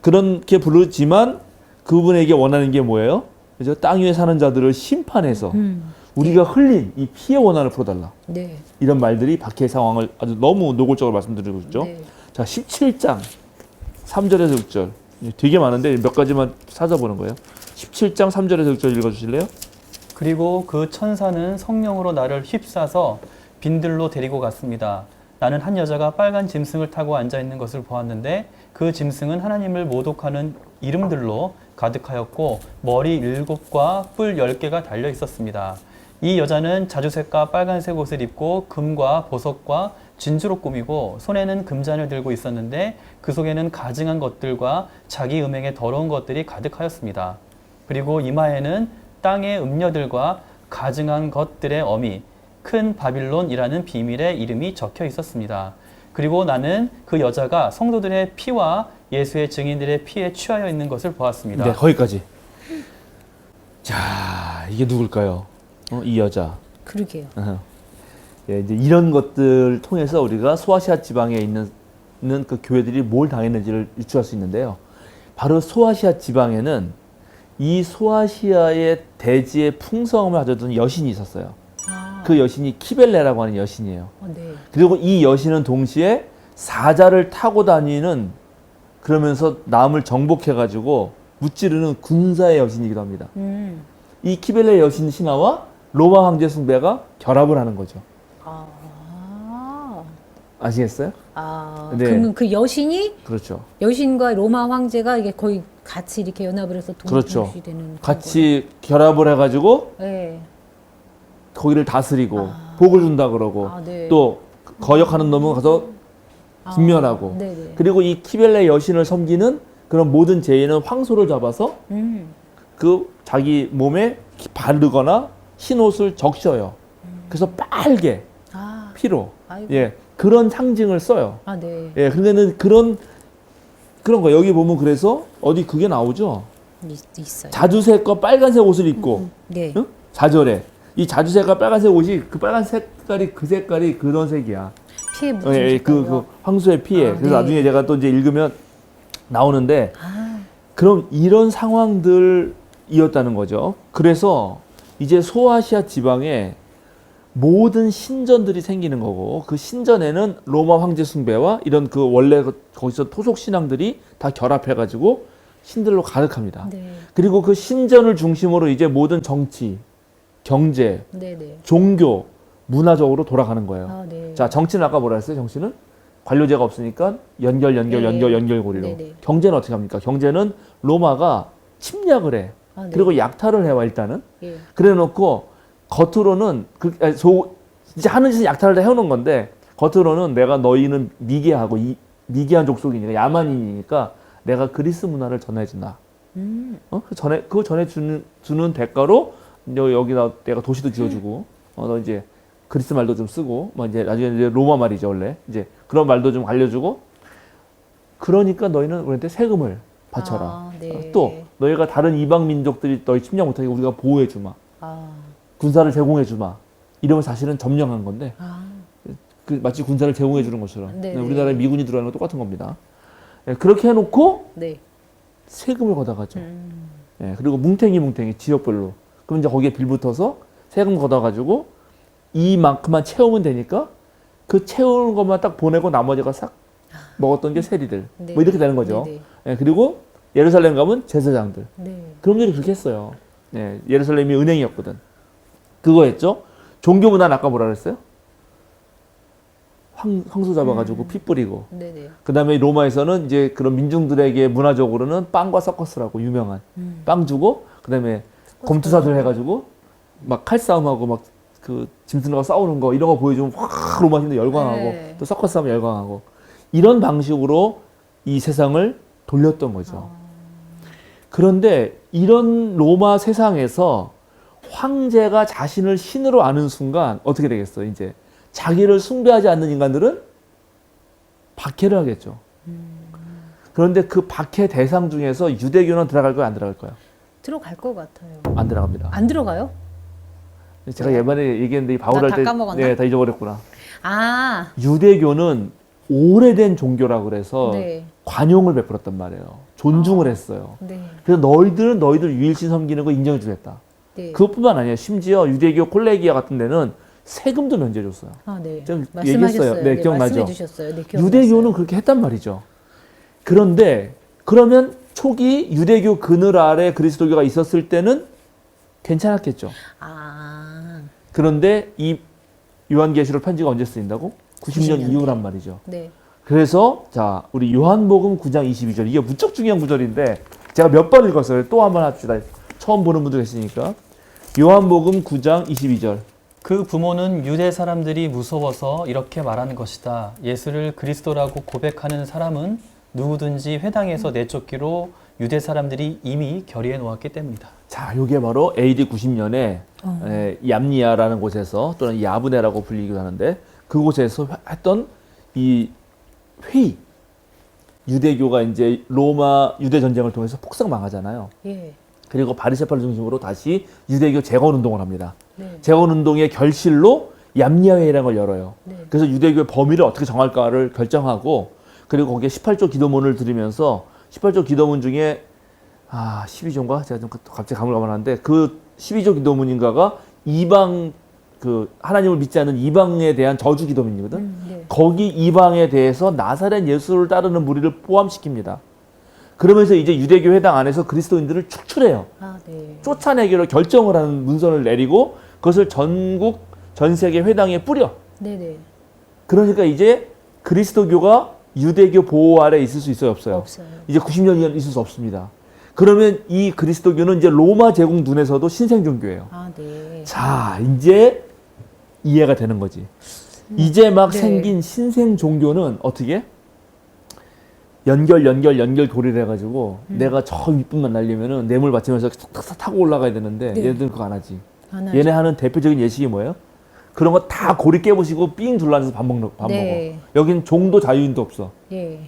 그렇게 부르지만 그분에게 원하는 게 뭐예요? 그죠? 땅 위에 사는 자들을 심판해서 우리가 흘린 이 피의 원한을 풀어달라. 네. 이런 말들이 박해의 상황을 아주 너무 노골적으로 말씀드리고 있죠. 네. 자, 17장 3절에서 6절. 되게 많은데 몇 가지만 찾아보는 거예요. 17장 3절에서 6절 읽어주실래요? 그리고 그 천사는 성령으로 나를 휩싸서 빈들로 데리고 갔습니다. 나는 한 여자가 빨간 짐승을 타고 앉아 있는 것을 보았는데 그 짐승은 하나님을 모독하는 이름들로 가득하였고 머리 7과 뿔 10개가 달려 있었습니다. 이 여자는 자주색과 빨간색 옷을 입고 금과 보석과 진주로 꾸미고 손에는 금잔을 들고 있었는데 그 속에는 가증한 것들과 자기 음행의 더러운 것들이 가득하였습니다. 그리고 이마에는 땅의 음녀들과 가증한 것들의 어미 큰 바빌론이라는 비밀의 이름이 적혀 있었습니다. 그리고 나는 그 여자가 성도들의 피와 예수의 증인들의 피에 취하여 있는 것을 보았습니다. 네, 거기까지. 자, 이게 누굴까요? 이 여자. 그러게요. 예, 이제 이런 것들 통해서 우리가 소아시아 지방에 있는 그 교회들이 뭘 당했는지를 유추할 수 있는데요. 바로 소아시아 지방에는 이 소아시아의 대지의 풍성함을 가져둔 여신이 있었어요. 그 여신이 키벨레라고 하는 여신이에요. 네. 그리고 이 여신은 동시에 사자를 타고 다니는 그러면서 남을 정복해가지고 무찌르는 군사의 여신이기도 합니다. 이 키벨레 여신 신화와 로마 황제 숭배가 결합을 하는 거죠. 아시겠어요? 네. 그러면 그 여신이 그렇죠. 여신과 로마 황제가 이게 거의 같이 이렇게 연합을 해서 그렇죠. 동시되는 그런 같이 결합을 해가지고 거예요. 네. 거기를 다스리고 복을 준다 그러고 네. 또 거역하는 놈은 가서 분면하고 네네. 그리고 이 키벨레 여신을 섬기는 그런 모든 죄인은 황소를 잡아서 그 자기 몸에 바르거나 흰 옷을 적셔요. 그래서 빨개 피로 아이고. 예 그런 상징을 써요. 네. 예 그러니까는 그런 거 여기 보면 그래서 어디 그게 나오죠. 있어요. 자주색과 빨간색 옷을 입고 네. 응? 4절에 이 자주색과 빨간색 옷이 그 빨간 색깔이 그 색깔이 그런 색이야. 피에 묻은 예, 색깔이요? 그 황소의 피에. 그래서 네. 나중에 제가 또 이제 읽으면 나오는데 그럼 이런 상황들이었다는 거죠. 그래서 이제 소아시아 지방에 모든 신전들이 생기는 거고 그 신전에는 로마 황제 숭배와 이런 그 원래 거기서 토속 신앙들이 다 결합해가지고 신들로 가득합니다. 네. 그리고 그 신전을 중심으로 이제 모든 정치, 경제, 네네. 종교, 문화적으로 돌아가는 거예요. 네. 자, 정치는 아까 뭐라 했어요? 정치는 관료제가 없으니까 연결고리로. 네네. 경제는 어떻게 합니까? 경제는 로마가 침략을 해. 네. 그리고 약탈을 해와 일단은. 예. 그래놓고 겉으로는 이제 하는 짓은 약탈을 다 해오는 건데 겉으로는 내가 너희는 미개하고 미개한 족속이니까 야만인이니까 내가 그리스 문화를 전해준다. 그거 전해주는 대가로 여기다 내가 도시도 지어주고 너 이제 그리스 말도 좀 쓰고 뭐 이제 나중에 이제 로마 말이죠 원래 이제 그런 말도 좀 알려주고 그러니까 너희는 우리한테 세금을 바쳐라. 네. 또 너희가 다른 이방 민족들이 너희 침략 못하게 우리가 보호해 주마. 군사를 제공해 주마. 이러면 사실은 점령한 건데 그 마치 군사를 제공해 주는 것처럼 네. 우리나라에 미군이 들어가는 거 똑같은 겁니다. 예, 그렇게 해놓고 네. 세금을 걷어가죠. 예, 그리고 뭉탱이 지역별로. 그럼 이제 거기에 빌붙어서 세금 걷어가지고 이만큼만 채우면 되니까 그 채우는 것만 딱 보내고 나머지가 싹 먹었던 게 세리들. 네. 뭐 이렇게 되는 거죠. 네, 예, 그리고 예루살렘 가면 제사장들. 네. 그런 분들이 그렇게 했어요. 예, 예루살렘이 은행이었거든. 그거 했죠. 종교 문화는 아까 뭐라 그랬어요? 황소 잡아가지고 피 뿌리고. 네, 네. 그 다음에 로마에서는 이제 그런 민중들에게 문화적으로는 빵과 서커스라고 유명한 빵 주고, 그 다음에 검투사들 해가지고 막 칼싸움하고 막 그 짐승들과 싸우는 거 이런 거 보여주면 확 로마인들 열광하고 네. 또 서커스 하면 열광하고 이런 방식으로 이 세상을 돌렸던 거죠. 그런데 이런 로마 세상에서 황제가 자신을 신으로 아는 순간 어떻게 되겠어? 이제 자기를 숭배하지 않는 인간들은 박해를 하겠죠. 그런데 그 박해 대상 중에서 유대교는 들어갈 거야, 안 들어갈 거야? 들어갈 것 같아요. 안 들어갑니다. 안 들어가요? 제가 예전에 얘기했는데 이 바울 다 할 때, 까먹었나? 네, 다 잊어버렸구나. 아, 유대교는 오래된 종교라 그래서 네. 관용을 베풀었단 말이에요. 존중을 했어요. 네. 그래서 너희들은 너희들 유일신 섬기는 거 인정해 주겠다. 네. 그것뿐만 아니에요. 심지어 유대교 콜레기아 같은 데는 세금도 면제해 줬어요. 아, 네. 좀 말씀하셨어요. 얘기했어요. 네, 기억나죠? 말씀해 주셨어요. 네, 기억났어요. 유대교는 그렇게 했단 말이죠. 그런데 그러면 초기 유대교 그늘 아래 그리스도교가 있었을 때는 괜찮았겠죠. 아, 그런데 이 요한계시록 편지가 언제 쓰인다고? 90년 90년 이후란 말이죠. 네. 그래서 자 우리 요한복음 9장 22절 이게 무척 중요한 구절인데 제가 몇 번 읽었어요. 또 한 번 합시다. 처음 보는 분들 계시니까 요한복음 9장 22절. 그 부모는 유대 사람들이 무서워서 이렇게 말하는 것이다. 예수를 그리스도라고 고백하는 사람은 누구든지 회당에서 내쫓기로 유대 사람들이 이미 결의해 놓았기 때문이다. 자, 요게 바로 AD 90년에 얌니아라는 곳에서 또는 야브네라고 불리기도 하는데 그곳에서 했던 이 회의. 유대교가 이제 로마 유대 전쟁을 통해서 폭삭 망하잖아요. 예. 그리고 바리새파를 중심으로 다시 유대교 재건 운동을 합니다. 네. 재건 운동의 결실로 얌니아 회의라는 걸 열어요. 네. 그래서 유대교의 범위를 어떻게 정할까를 결정하고 그리고 거기에 18조 기도문을 들으면서 18조 기도문 중에 12조인가? 제가 좀 갑자기 가물가물한데 그 12조 기도문인가가 이방 그 하나님을 믿지 않는 이방에 대한 저주 기도문이거든. 네. 거기 이방에 대해서 나사렛 예수를 따르는 무리를 포함시킵니다. 그러면서 이제 유대교 회당 안에서 그리스도인들을 축출해요. 아, 네. 쫓아내기로 결정을 하는 문서를 내리고 그것을 전 세계 회당에 뿌려. 네, 네. 그러니까 이제 그리스도교가 유대교 보호 아래 있을 수 있어요, 없어요? 없어요. 이제 90년 있을 수 없습니다. 그러면 이 그리스도교는 이제 로마 제국 눈에서도 신생 종교예요. 아, 네. 자, 이제 이해가 되는 거지. 이제 막 네. 생긴 신생 종교는 어떻게? 연결 도리를 해가지고 내가 저 윗분만 날리면은 뇌물 받치면서 탁탁 타고 올라가야 되는데 네. 얘네들은 그거 안 하지. 안 하죠. 얘네 하는 대표적인 예식이 뭐예요? 그런 거 다 고리 깨부시고 삥 둘러앉아서 밥 네. 먹어. 여긴 종도 자유인도 없어. 예.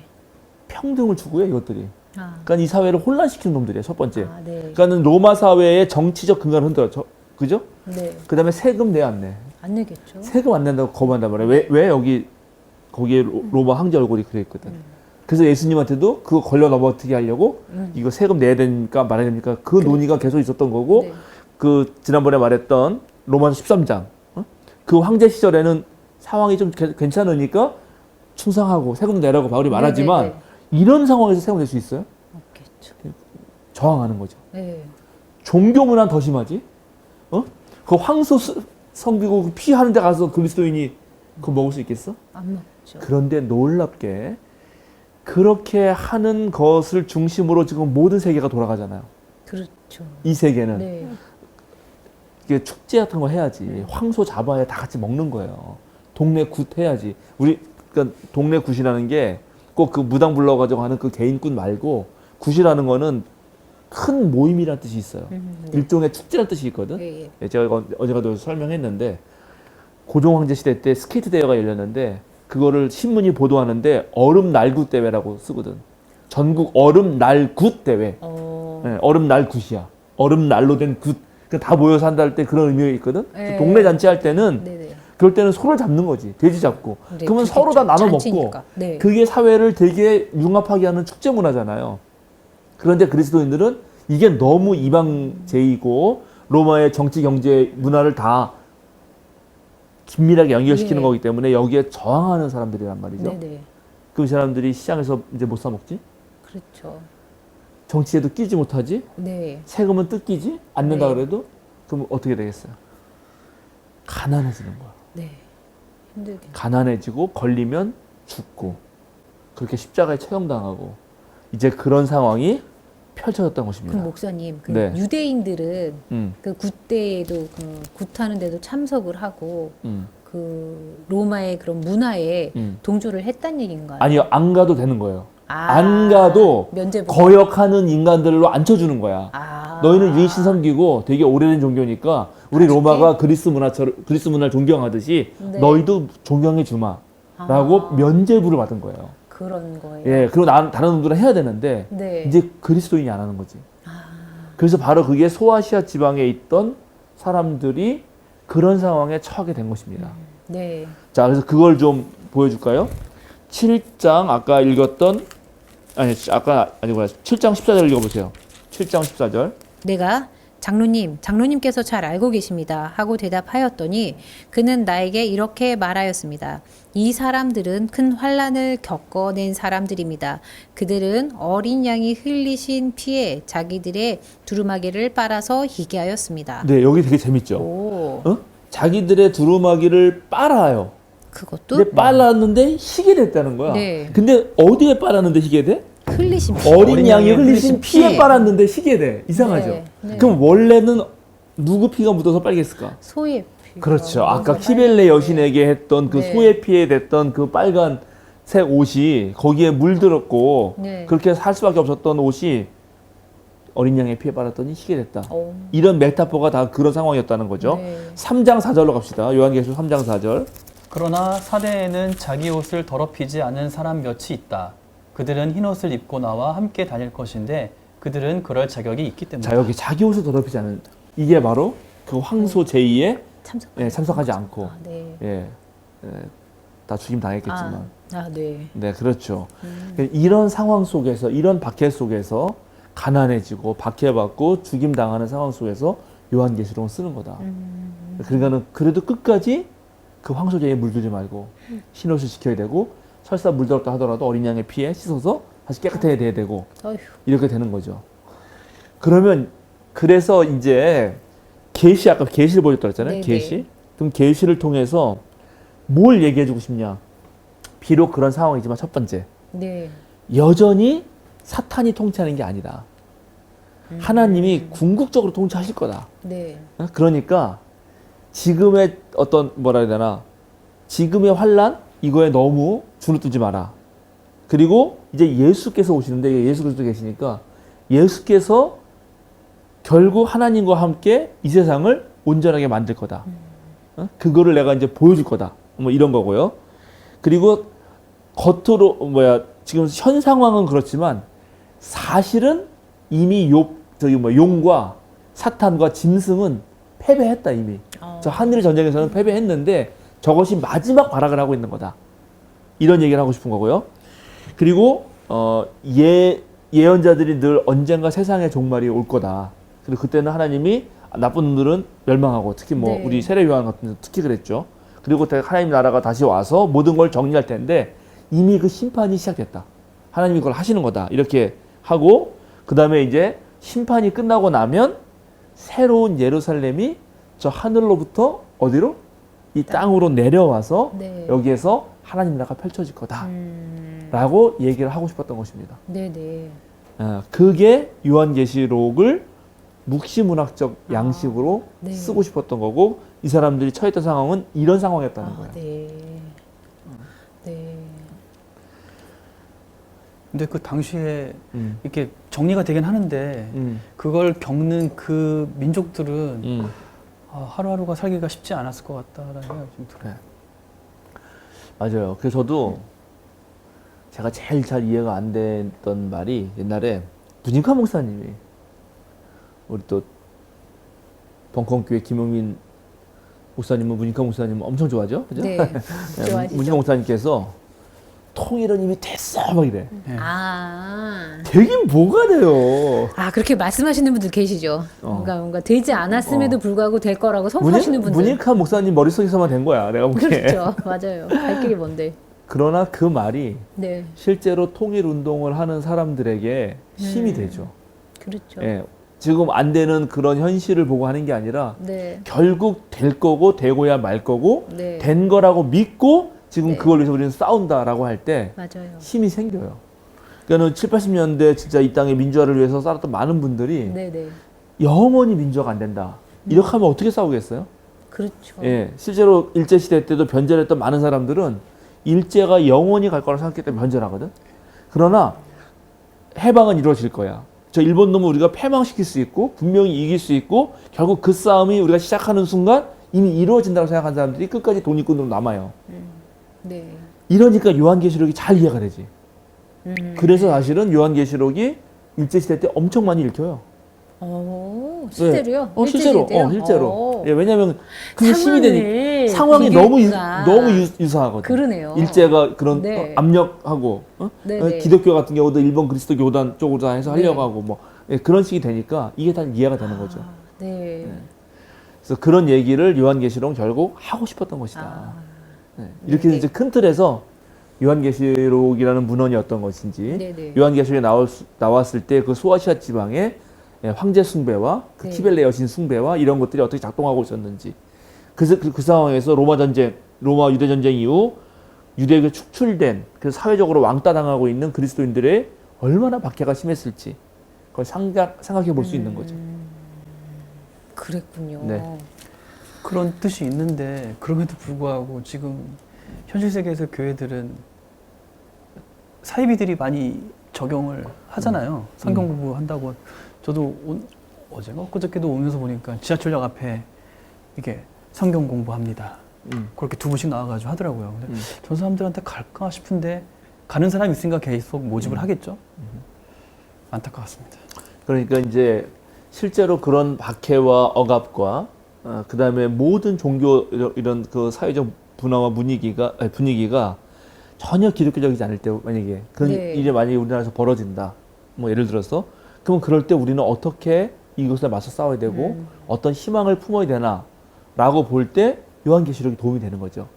평등을 추구해 이것들이. 아, 그러니까 이 사회를 혼란시키는 놈들이에요. 첫 번째. 아, 네. 그러니까는 로마 사회의 정치적 근간을 흔들어. 그죠? 네. 그다음에 세금 내 안 내. 안 내겠죠. 세금 안 낸다고 거부한단 말이에요. 왜 거기에 로마 황제 얼굴이 그래 있거든. 그래서 예수님한테도 그거 걸려 넘어뜨게 하려고 이거 세금 내야 되니까 말아야 됩니까? 그 논의가 계속 있었던 거고 네. 그 지난번에 말했던 로마서 13장 그 황제 시절에는 상황이 좀 괜찮으니까 충성하고 세금 내라고 바울이 말하지만 네, 이런 상황에서 세금 낼 수 있어요? 없겠죠. 저항하는 거죠. 네. 종교 문화는 더 심하지. 그 황소 섬기고 그 피 하는 데 가서 그리스도인이 그거 먹을 수 있겠어? 안 먹죠. 그런데 놀랍게 그렇게 하는 것을 중심으로 지금 모든 세계가 돌아가잖아요. 그렇죠. 이 세계는 네. 이게 축제 같은 거 해야지. 황소 잡아야 다 같이 먹는 거예요. 동네 굿 해야지. 우리 그러니까 동네 굿이라는 게 꼭 그 무당 불러가지고 하는 그 개인 굿 말고 굿이라는 거는 큰 모임이라는 뜻이 있어요. 네. 일종의 축제라는 뜻이 있거든. 예, 예. 예, 제가 어제가도 설명했는데 고종 황제 시대 때 스케이트 대회가 열렸는데 그거를 신문이 보도하는데 얼음 날굿 대회라고 쓰거든. 전국 얼음 날굿 대회. 예, 얼음 날굿이야. 얼음 날로 된 굿. 다 모여서 한다 할 때 그런 의미가 있거든. 예. 동네 잔치 할 때는 네네. 그럴 때는 소를 잡는 거지. 돼지 잡고. 네, 그러면 그게 서로 다 나눠 먹고. 잔치니까. 네. 그게 사회를 되게 융합하게 하는 축제 문화잖아요. 그런데 그리스도인들은 이게 너무 이방제이고 로마의 정치, 경제, 문화를 다 긴밀하게 연결시키는 네. 거기 때문에 여기에 저항하는 사람들이란 말이죠. 네네. 그 사람들이 시장에서 이제 못 사 먹지? 그렇죠. 정치에도 끼지 못하지? 네. 세금은 뜯기지? 안 낸다 네. 그래도? 그럼 어떻게 되겠어요? 가난해지는 거야. 네. 힘들게. 가난해지고 걸리면 죽고 그렇게 십자가에 처형당하고 이제 그런 상황이 펼쳐졌던 것입니다. 그럼 목사님, 그 네. 유대인들은 음, 그 굿대에도 그 굿하는 데도 참석을 하고 음, 그 로마의 그런 문화에 음. 동조를 했단 얘기인가요? 아니요, 안 가도 되는 거예요. 아, 안 가도 면제부. 거역하는 인간들로 앉혀주는 거야. 아. 너희는 유일신 섬기고 되게 오래된 종교니까 우리 아쉽게? 로마가 그리스 문화를 존경하듯이 네. 너희도 존경해 주마라고 아. 면제부를 받은 거예요. 그런 거예요. 예, 그리고 다른 놈들은 해야 되는데 네. 이제 그리스도인이 안 하는 거지. 아. 그래서 바로 그게 소아시아 지방에 있던 사람들이 그런 상황에 처하게 된 것입니다. 네. 자, 그래서 그걸 좀 보여줄까요? 7장 아까 읽었던 아까 아니구나. 7장 14절 읽어보세요. 7장 14절. 내가 장로님께서 잘 알고 계십니다. 하고 대답하였더니 그는 나에게 이렇게 말하였습니다. 이 사람들은 큰 환난을 겪어낸 사람들입니다. 그들은 어린 양이 흘리신 피에 자기들의 두루마기를 빨아서 희게 하였습니다. 네, 여기 되게 재밌죠. 오, 어? 자기들의 두루마기를 빨아요. 그것도 근데 빨았는데 희게 됐다는 거야. 네. 근데 어디에 빨았는데 희게 돼? 흘리신 피. 어린 양이 흘리신 흘리신 피에 피. 빨았는데 희게 돼. 이상하죠. 네, 네. 그럼 원래는 누구 피가 묻어서 빨겠을까? 소의 피. 그렇죠. 아까 키벨레 여신에게 했던 그 네. 소의 피에 됐던 그 빨간색 옷이 거기에 물들었고 네. 그렇게 살 수밖에 없었던 옷이 어린 양의 피에 빨았더니 희게 됐다. 오. 이런 메타포가 다 그런 상황이었다는 거죠. 네. 3장 4절로 갑시다. 요한계시록 3장 4절. 그러나 사대에는 자기 옷을 더럽히지 않은 사람 몇이 있다. 그들은 흰 옷을 입고 나와 함께 다닐 것인데 그들은 그럴 자격이 있기 때문이다. 자, 여기 자기 옷을 더럽히지 않은 이게 바로 그 황소 제2에 참석하지 않고 아, 네. 예, 다 죽임 당했겠지만 네. 네, 그렇죠. 이런 상황 속에서, 이런 박해 속에서 가난해지고 박해받고 죽임 당하는 상황 속에서 요한계시록은 쓰는 거다. 그러니까는 그래도 끝까지 그 황소제에 물들지 말고 흰옷을 지켜야 되고 설사 물들었다 하더라도 어린 양의 피에 씻어서 다시 깨끗해야 돼야 되고 어휴. 이렇게 되는 거죠. 그러면 그래서 이제 아까 계시를 보여줬다 그랬잖아요. 네네. 계시. 그럼 계시를 통해서 뭘 얘기해주고 싶냐? 비록 그런 상황이지만 첫 번째, 네. 여전히 사탄이 통치하는 게 아니다. 하나님이 궁극적으로 통치하실 거다. 네. 그러니까 지금의 어떤 뭐라 해야 되나? 지금의 환란 이거에 너무 주눅들지 마라. 그리고 이제 예수께서 오시는데 예수 그리스도 계시니까 예수께서 결국 하나님과 함께 이 세상을 온전하게 만들 거다. 그거를 내가 이제 보여줄 거다. 뭐 이런 거고요. 그리고 겉으로 지금 현 상황은 그렇지만 사실은 이미 용과 사탄과 짐승은 패배했다 이미. 저 하늘의 전쟁에서는 패배했는데 저것이 마지막 발악을 하고 있는 거다. 이런 얘기를 하고 싶은 거고요. 그리고 예언자들이 늘 언젠가 세상의 종말이 올 거다. 그리고 그때는 하나님이 나쁜 놈들은 멸망하고 특히 네. 우리 세례 요한 같은 데 특히 그랬죠. 그리고 하나님 나라가 다시 와서 모든 걸 정리할 텐데 이미 그 심판이 시작됐다. 하나님이 그걸 하시는 거다. 이렇게 하고 그 다음에 이제 심판이 끝나고 나면 새로운 예루살렘이 저 하늘로부터 어디로? 이 땅으로 내려와서 네. 여기에서 하나님 나라가 펼쳐질 거다. 라고 얘기를 하고 싶었던 것입니다. 네네. 그게 요한계시록을 묵시문학적 양식으로 네. 쓰고 싶었던 거고 이 사람들이 처했던 상황은 이런 상황이었다는 거예요. 네. 네. 근데 그 당시에 음, 이렇게 정리가 되긴 하는데 그걸 겪는 그 민족들은 하루하루가 살기가 쉽지 않았을 것 같다라는 생각이 좀 들어요. 맞아요. 그래서 저도 제가 제일 잘 이해가 안 됐던 말이 옛날에 문익환 목사님이 우리 또 벙커교회 김용민 목사님은 문익환 목사님은 엄청 좋아하죠? 그죠? 네. 좋아하시죠? 문익환 목사님께서 통일은 이미 됐어 막 이래. 네. 되긴 뭐가 돼요. 그렇게 말씀하시는 분들 계시죠. 뭔가 되지 않았음에도 불구하고 될 거라고 선포하시는 분들. 문익환 목사님 머릿속에서만 된 거야 내가 보기에. 그렇죠. 맞아요. 갈 길이 뭔데. 그러나 그 말이 네. 실제로 통일 운동을 하는 사람들에게 힘이 되죠. 그렇죠. 예, 지금 안 되는 그런 현실을 보고 하는 게 아니라 네. 결국 될 거고 되고야 말 거고 네. 된 거라고 믿고 지금 네. 그걸 위해서 우리는 싸운다라고 할 때 맞아요. 힘이 생겨요. 그러니까 7, 80년대 진짜 이 땅의 민주화를 위해서 싸웠던 많은 분들이 네네. 영원히 민주화가 안 된다. 이렇게 하면 어떻게 싸우겠어요? 그렇죠. 예, 실제로 일제시대 때도 변절했던 많은 사람들은 일제가 영원히 갈 거라고 생각했기 때문에 변절하거든. 그러나 해방은 이루어질 거야. 저 일본 놈을 우리가 패망시킬 수 있고 분명히 이길 수 있고 결국 그 싸움이 우리가 시작하는 순간 이미 이루어진다고 생각한 사람들이 끝까지 독립군으로 남아요. 네. 이러니까 요한계시록이 잘 이해가 되지. 그래서 사실은 요한계시록이 일제시대 때 엄청 많이 읽혀요. 실제로요? 네. 실제로. 일제시대 때요? 실제로. 예, 왜냐하면 그게 힘이 되니까 상황이 비교했구나. 너무 유사하거든. 그러네요. 일제가 그런 네. 압력하고 네네. 기독교 같은 경우도 일본 그리스도 교단 쪽으로 다 해서 하려고 네. 하고 뭐 그런 식이 되니까 이게 다 이해가 되는 거죠. 네. 그래서 그런 얘기를 요한계시록은 결국 하고 싶었던 것이다. 네. 이렇게 네. 이제 큰 틀에서 요한계시록이라는 문헌이 어떤 것인지 네네. 요한계시록에 나왔을 때 그 소아시아 지방의 황제 숭배와 그 네. 키벨레 여신 숭배와 이런 것들이 어떻게 작동하고 있었는지 그 상황에서 로마 유대 전쟁 이후 유대교에 축출된 그 사회적으로 왕따당하고 있는 그리스도인들의 얼마나 박해가 심했을지 그걸 생각해 볼 수 있는 거죠. 그랬군요. 네. 그런 뜻이 있는데 그럼에도 불구하고 지금 현실 세계에서 교회들은 사이비들이 많이 적용을 하잖아요. 성경 공부한다고. 저도 어제가 엊그저께도 오면서 보니까 지하철역 앞에 이게 성경 공부합니다. 그렇게 2분씩 나와가지고 하더라고요. 근데 저 사람들한테 갈까 싶은데 가는 사람이 있으니까 계속 모집을 하겠죠. 안타까웠습니다. 그러니까 이제 실제로 그런 박해와 억압과 그 다음에 모든 종교 이런 그 사회적 분화와 분위기가 전혀 기독교적이지 않을 때 만약에 그런 네. 일이 만약에 우리나라에서 벌어진다. 뭐 예를 들어서 그럼 그럴 때 우리는 어떻게 이것에 맞서 싸워야 되고 어떤 희망을 품어야 되나라고 볼 때 요한계시록이 도움이 되는 거죠.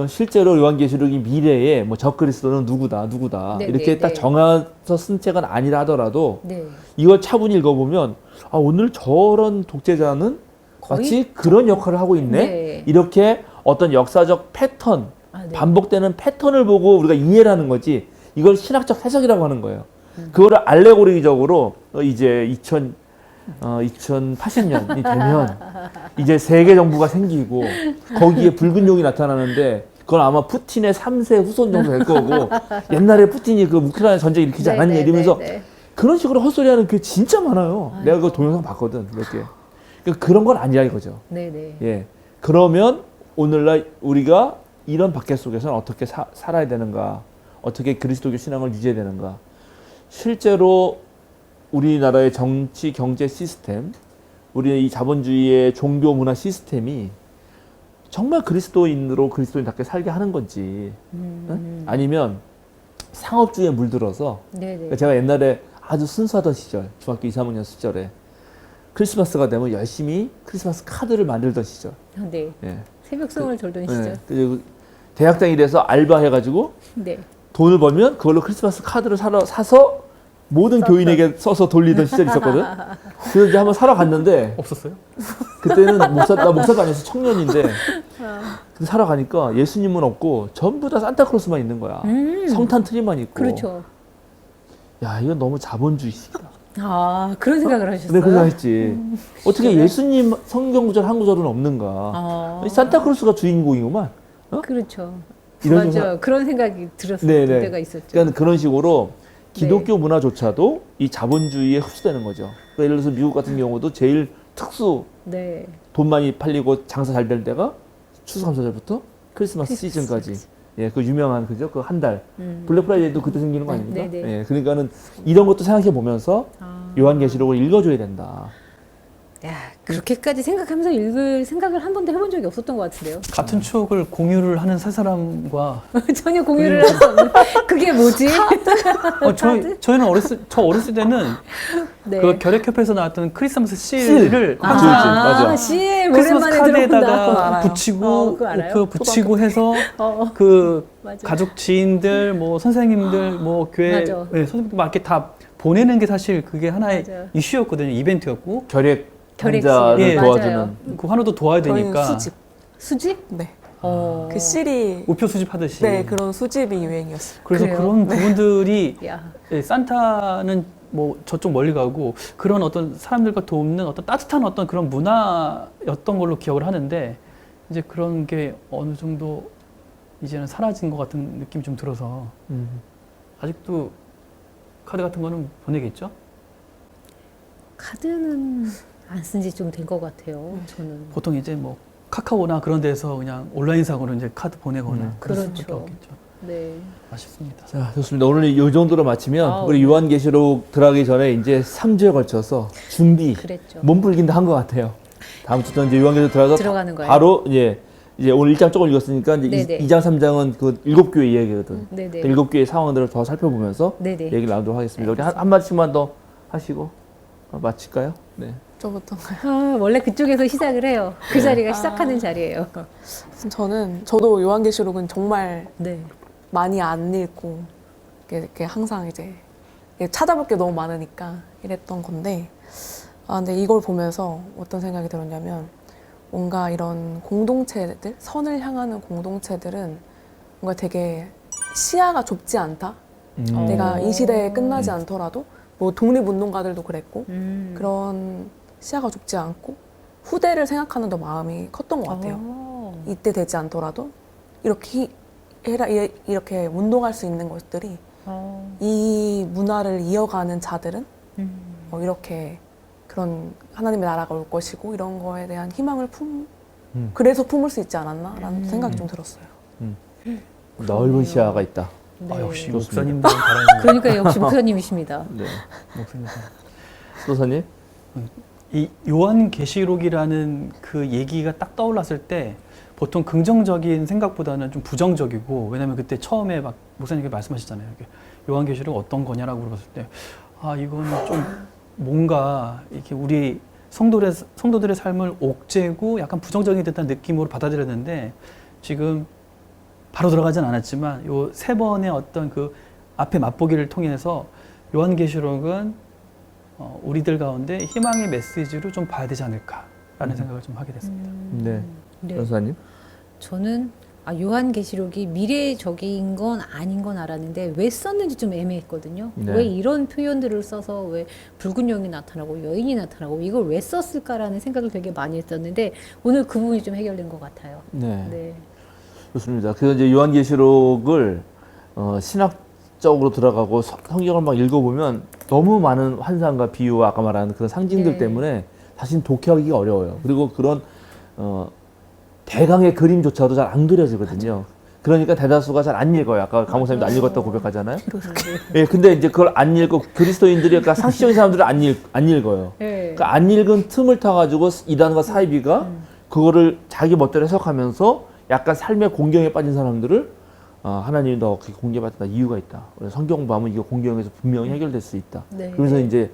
실제로 요한계시록이 미래에 뭐 적그리스도는 누구다 네, 이렇게 네, 딱 네. 정해서 쓴 책은 아니라 하더라도 네. 이걸 차분히 읽어보면 오늘 저런 독재자는 거의 마치 그런 역할을 하고 있네. 네. 이렇게 어떤 역사적 패턴, 네. 반복되는 패턴을 보고 우리가 이해를 하는 거지. 이걸 신학적 해석이라고 하는 거예요. 그거를 알레고리적으로 이제 2080년이 되면 이제 세계 정부가 생기고 거기에 붉은 용이 나타나는데 그건 아마 푸틴의 3세 후손 정도 될 거고 옛날에 푸틴이 그 우크라이나 전쟁 일으키지 않았냐 이러면서 그런 식으로 헛소리하는 게 진짜 많아요. 내가 그 동영상 봤거든 몇 개. 그러니까 그런 건 아니야 이거죠. 네네. 예. 그러면 오늘날 우리가 이런 박해 속에서는 어떻게 살아야 되는가, 어떻게 그리스도교 신앙을 유지해야 되는가. 실제로 우리나라의 정치 경제 시스템, 우리의 이 자본주의의 종교 문화 시스템이 정말 그리스도인으로 그리스도인답게 살게 하는 건지, 응? 아니면 상업주의에 물들어서 네네. 제가 옛날에 아주 순수하던 시절, 중학교 2, 3학년 시절에 크리스마스가 되면 열심히 크리스마스 카드를 만들던 시절. 네. 예. 새벽송을 돌던 시절. 그리고 대학생이 돼서 알바해가지고 네. 돈을 벌면 그걸로 크리스마스 카드를 사서 모든 교인에게 써서 돌리던 시절이 있었거든. 그래서 이제 한번 사러 갔는데 없었어요? 그때는 나 목사도 아니어서 청년인데 근데 사러 가니까 예수님은 없고 전부 다 산타클로스만 있는 거야. 성탄 트리만 있고. 그렇죠. 야, 이건 너무 자본주의식이다. 그런 생각을 하셨어요? 근데 그거 했지. 어떻게 진짜요? 예수님 성경 구절 한 구절은 없는가? 산타클로스가 주인공이구만. 그렇죠. 이런 맞아요. 그런 생각이 들었을 네네. 때가 있었죠. 그러니까 그런 식으로 기독교 문화조차도 이 자본주의에 흡수되는 거죠. 그러니까 예를 들어서 미국 같은 경우도 제일 네. 돈 많이 팔리고 장사 잘 될 때가 추수감사절부터 크리스마스 시즌까지. 예, 그 유명한 그죠? 그 한 달. 블랙 프라이데이도 그때 생기는 거 아닙니까? 네네. 예, 그러니까는 이런 것도 생각해 보면서 요한계시록을 읽어줘야 된다. 야, 그렇게까지 생각하면서 읽을 생각을 한 번도 해본 적이 없었던 것 같은데요. 같은 추억을 공유를 하는 세 사람과 전혀 공유를 할 수 없는. 그게 뭐지? 저희는 저 어렸을 때는 네. 그 결핵협회에서 나왔던 크리스마스 실을 그치, 그치. 맞아. CM 크리스마스 오랜만에 들어본다. 카드에다가 알아요. 붙이고 그거 알아요? 그 붙이고 해서 어, 그 맞아. 가족 지인들 뭐 선생님들 뭐 교회 맞아. 네, 선생님들 막 이렇게 다 보내는 게 사실 그게 하나의 맞아. 이슈였거든요. 이벤트였고 결핵 결핵 환자를 예, 도와주는 그 환우도 도와야 저희는 되니까 수집. 수집? 네. 어. 그 실이 우표 수집하듯이 네 그런 수집이 유행이었어요. 그래서 그래요? 그런 부분들이 야, 예, 산타는 뭐 저쪽 멀리 가고 그런 어떤 사람들과 돕는 어떤 따뜻한 어떤 그런 문화였던 걸로 기억을 하는데 이제 그런 게 어느 정도 이제는 사라진 것 같은 느낌이 좀 들어서 아직도 카드 같은 거는 보내겠죠? 카드는 안 쓴 지 좀 된 것 같아요. 저는. 보통 이제 뭐 카카오나 그런 데서 그냥 온라인상으로 이제 카드 보내거나 그럴 수밖에 그렇죠. 없겠죠. 네. 아쉽습니다. 자, 좋습니다. 오늘 이 정도로 마치면 아우, 우리 요한계시록 들어가기 전에 이제 3주에 걸쳐서 준비, 그랬죠. 몸풀기도 한 것 같아요. 다음 주부터 이제 요한계시록 들어가서 들어가는 거예요. 바로 이제 오늘 1장 조금 읽었으니까 이제 네네. 2장 3장은 그 7교회 이야기거든. 네네. 그 7교회 상황들을 더 살펴보면서 네네. 얘기를 나누도록 하겠습니다. 우리 한 마디씩만 더 하시고 마칠까요? 네. 저부터인가요? 아, 원래 그쪽에서 시작을 해요. 그 자리가 시작하는 자리예요. 저도 요한계시록은 정말 네. 많이 안 읽고 이렇게 항상 이제 찾아볼 게 너무 많으니까 이랬던 건데 근데 이걸 보면서 어떤 생각이 들었냐면 뭔가 이런 공동체들, 선을 향하는 공동체들은 뭔가 되게 시야가 좁지 않다. 내가 이 시대에 끝나지 않더라도 뭐 독립운동가들도 그랬고 그런 시야가 좁지 않고 후대를 생각하는 더 마음이 컸던 것 같아요. 이때 되지 않더라도 이렇게 해라 이렇게 운동할 수 있는 것들이 이 문화를 이어가는 자들은 이렇게 그런 하나님의 나라가 올 것이고 이런 거에 대한 희망을 그래서 품을 수 있지 않았나라는 생각이 좀 들었어요. 넓은 시야가 있다. 네. 역시 좋습니다. 목사님들은 다른 그러니까 역시 목사님이십니다. 네. 목사님. 수도사님? 이 요한계시록이라는 그 얘기가 딱 떠올랐을 때 보통 긍정적인 생각보다는 좀 부정적이고 왜냐면 그때 처음에 막 목사님께 말씀하셨잖아요. 이렇게 요한계시록 어떤 거냐라고 물어봤을 때 이거는 좀 뭔가 이렇게 우리 성도들의 삶을 옥죄고 약간 부정적인 듯한 느낌으로 받아들였는데 지금 바로 들어가진 않았지만 요 세 번의 어떤 그 앞에 맛보기를 통해서 요한계시록은 우리들 가운데 희망의 메시지로 좀 봐야 되지 않을까라는 생각을 좀 하게 됐습니다. 네. 네. 변호사님? 저는 요한계시록이 미래적인 건 아닌 건 알았는데 왜 썼는지 좀 애매했거든요. 네. 왜 이런 표현들을 써서 왜 붉은 영이 나타나고 여인이 나타나고 이걸 왜 썼을까라는 생각을 되게 많이 했었는데 오늘 그 부분이 좀 해결된 것 같아요. 네. 네. 좋습니다. 그래서 이제 요한계시록을 신학적으로 들어가고 성경을 막 읽어보면 너무 많은 환상과 비유와 아까 말한 그런 상징들 네. 때문에 사실 독해하기가 어려워요. 그리고 그런 대강의 그림조차도 잘 안 그려지거든요. 그러니까 대다수가 잘 안 읽어요. 아까 강호사님도 안 읽었다고 고백하잖아요. 예, 근데 이제 그걸 안 읽고 그리스도인들이 그러니까 상식적인 사람들은 안 읽어요. 네. 그러니까 안 읽은 틈을 타가지고 이단과 사이비가 그거를 자기 멋대로 해석하면서 약간 삶의 공경에 빠진 사람들을 하나님이 너 그렇게 공경받는다 이유가 있다. 성경 보면 이거 공경에서 분명히 해결될 수 있다. 네. 그러면서 이제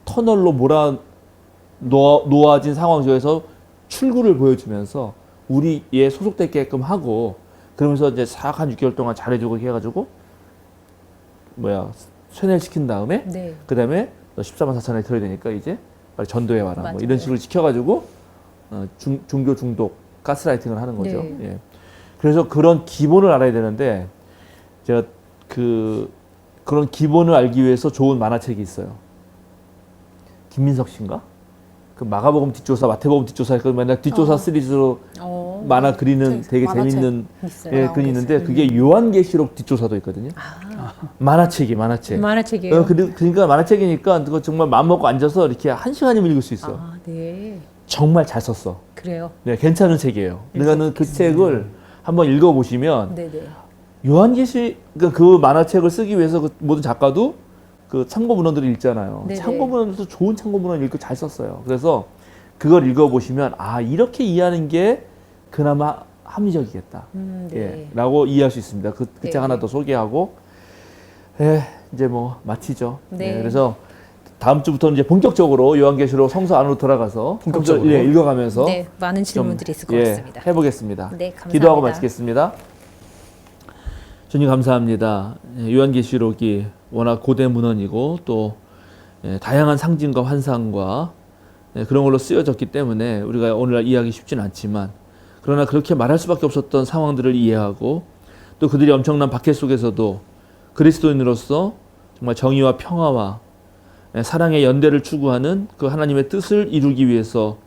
터널로 놓아진 상황 속에서 출구를 보여주면서 우리에 소속되게끔 하고 그러면서 이제 싹 한 6개월 동안 잘해주고 이렇게 해가지고 쇠뇌시킨 다음에 네. 그 다음에 너 14만 4천원에 들어야 되니까 이제 빨리 전도해 와라. 뭐 맞아요. 이런 식으로 시켜가지고 종교 중독 가스라이팅을 하는 거죠. 네. 예. 그래서 그런 기본을 알아야 되는데 제가 그런 기본을 알기 위해서 좋은 만화책이 있어요. 김민석 씨인가? 그 마가복음 뒷조사, 마태복음 뒷조사, 그 맨날 뒷조사 시리즈로 만화 그리는 되게 만화책 재밌는 있어요. 예, 글이 있는데 그게 요한계시록 뒷조사도 있거든요. 만화책. 만화책이에요. 그러니까 만화책이니까 그거 정말 마음 먹고 앉아서 이렇게 한 시간이면 읽을 수 있어. 네. 정말 잘 썼어. 그래요. 네, 괜찮은 책이에요. 그러니까는 그 책을 한번 읽어보시면 네네. 그러니까 그 만화책을 쓰기 위해서 그 모든 작가도 그 참고 문헌들을 읽잖아요. 네네. 참고 문헌도 좋은 참고 문헌을 읽고 잘 썼어요. 그래서 그걸 읽어보시면 이렇게 이해하는 게 그나마 합리적이겠다. 네. 예, 라고 이해할 수 있습니다. 그 네. 책 하나 더 소개하고 이제 뭐 마치죠. 네. 그래서 다음 주부터는 이제 본격적으로 요한계시록 성서 안으로 들어가서 본격적으로? 읽어가면서 네, 많은 좀, 질문들이 있을 것 같습니다. 해보겠습니다. 네, 감사합니다. 기도하고 마치겠습니다. 주님 감사합니다. 요한계시록이 워낙 고대 문헌이고 또 다양한 상징과 환상과 그런 걸로 쓰여졌기 때문에 우리가 오늘날 이해하기 쉽지는 않지만, 그러나 그렇게 말할 수밖에 없었던 상황들을 이해하고 또 그들이 엄청난 박해 속에서도 그리스도인으로서 정말 정의와 평화와 사랑의 연대를 추구하는 그 하나님의 뜻을 이루기 위해서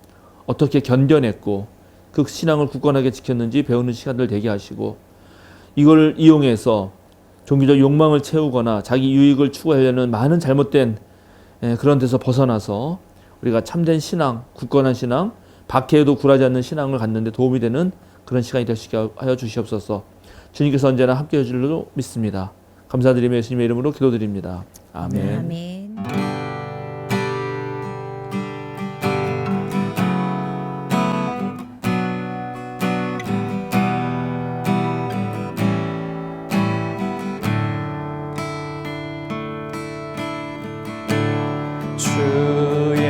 어떻게 견뎌냈고 그 신앙을 굳건하게 지켰는지 배우는 시간들 되게 하시고, 이걸 이용해서 종교적 욕망을 채우거나 자기 유익을 추구하려는 많은 잘못된 그런 데서 벗어나서 우리가 참된 신앙, 굳건한 신앙, 박해에도 굴하지 않는 신앙을 갖는 데 도움이 되는 그런 시간이 되시게 하여 주시옵소서. 주님께서 언제나 함께 해 주실 줄로 믿습니다. 감사드리며 예수님의 이름으로 기도드립니다. 아멘. 아멘. 주의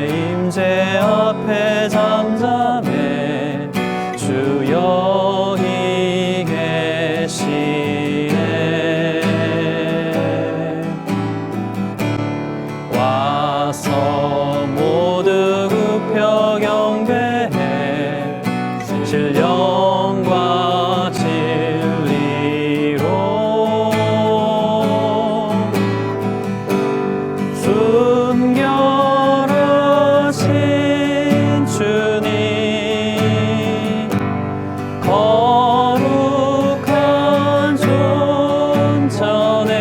임재 앞에 잠잠해 주 여기 계시네. 와서 모두 굽혀 경배해 신령과 진리로 순결하신 주님, 거룩한 존전에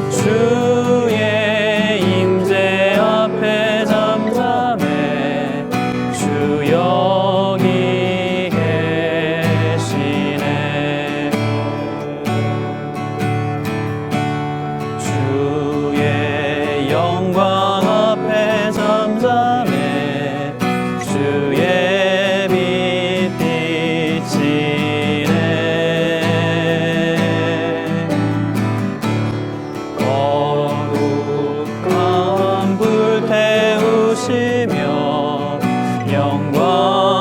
주의 임재 앞에 잠잠해 주 여기 계시네. 주의 영광 앞에 잠잠해 주의 빛 비치네. 거룩한 불 태우시며 영광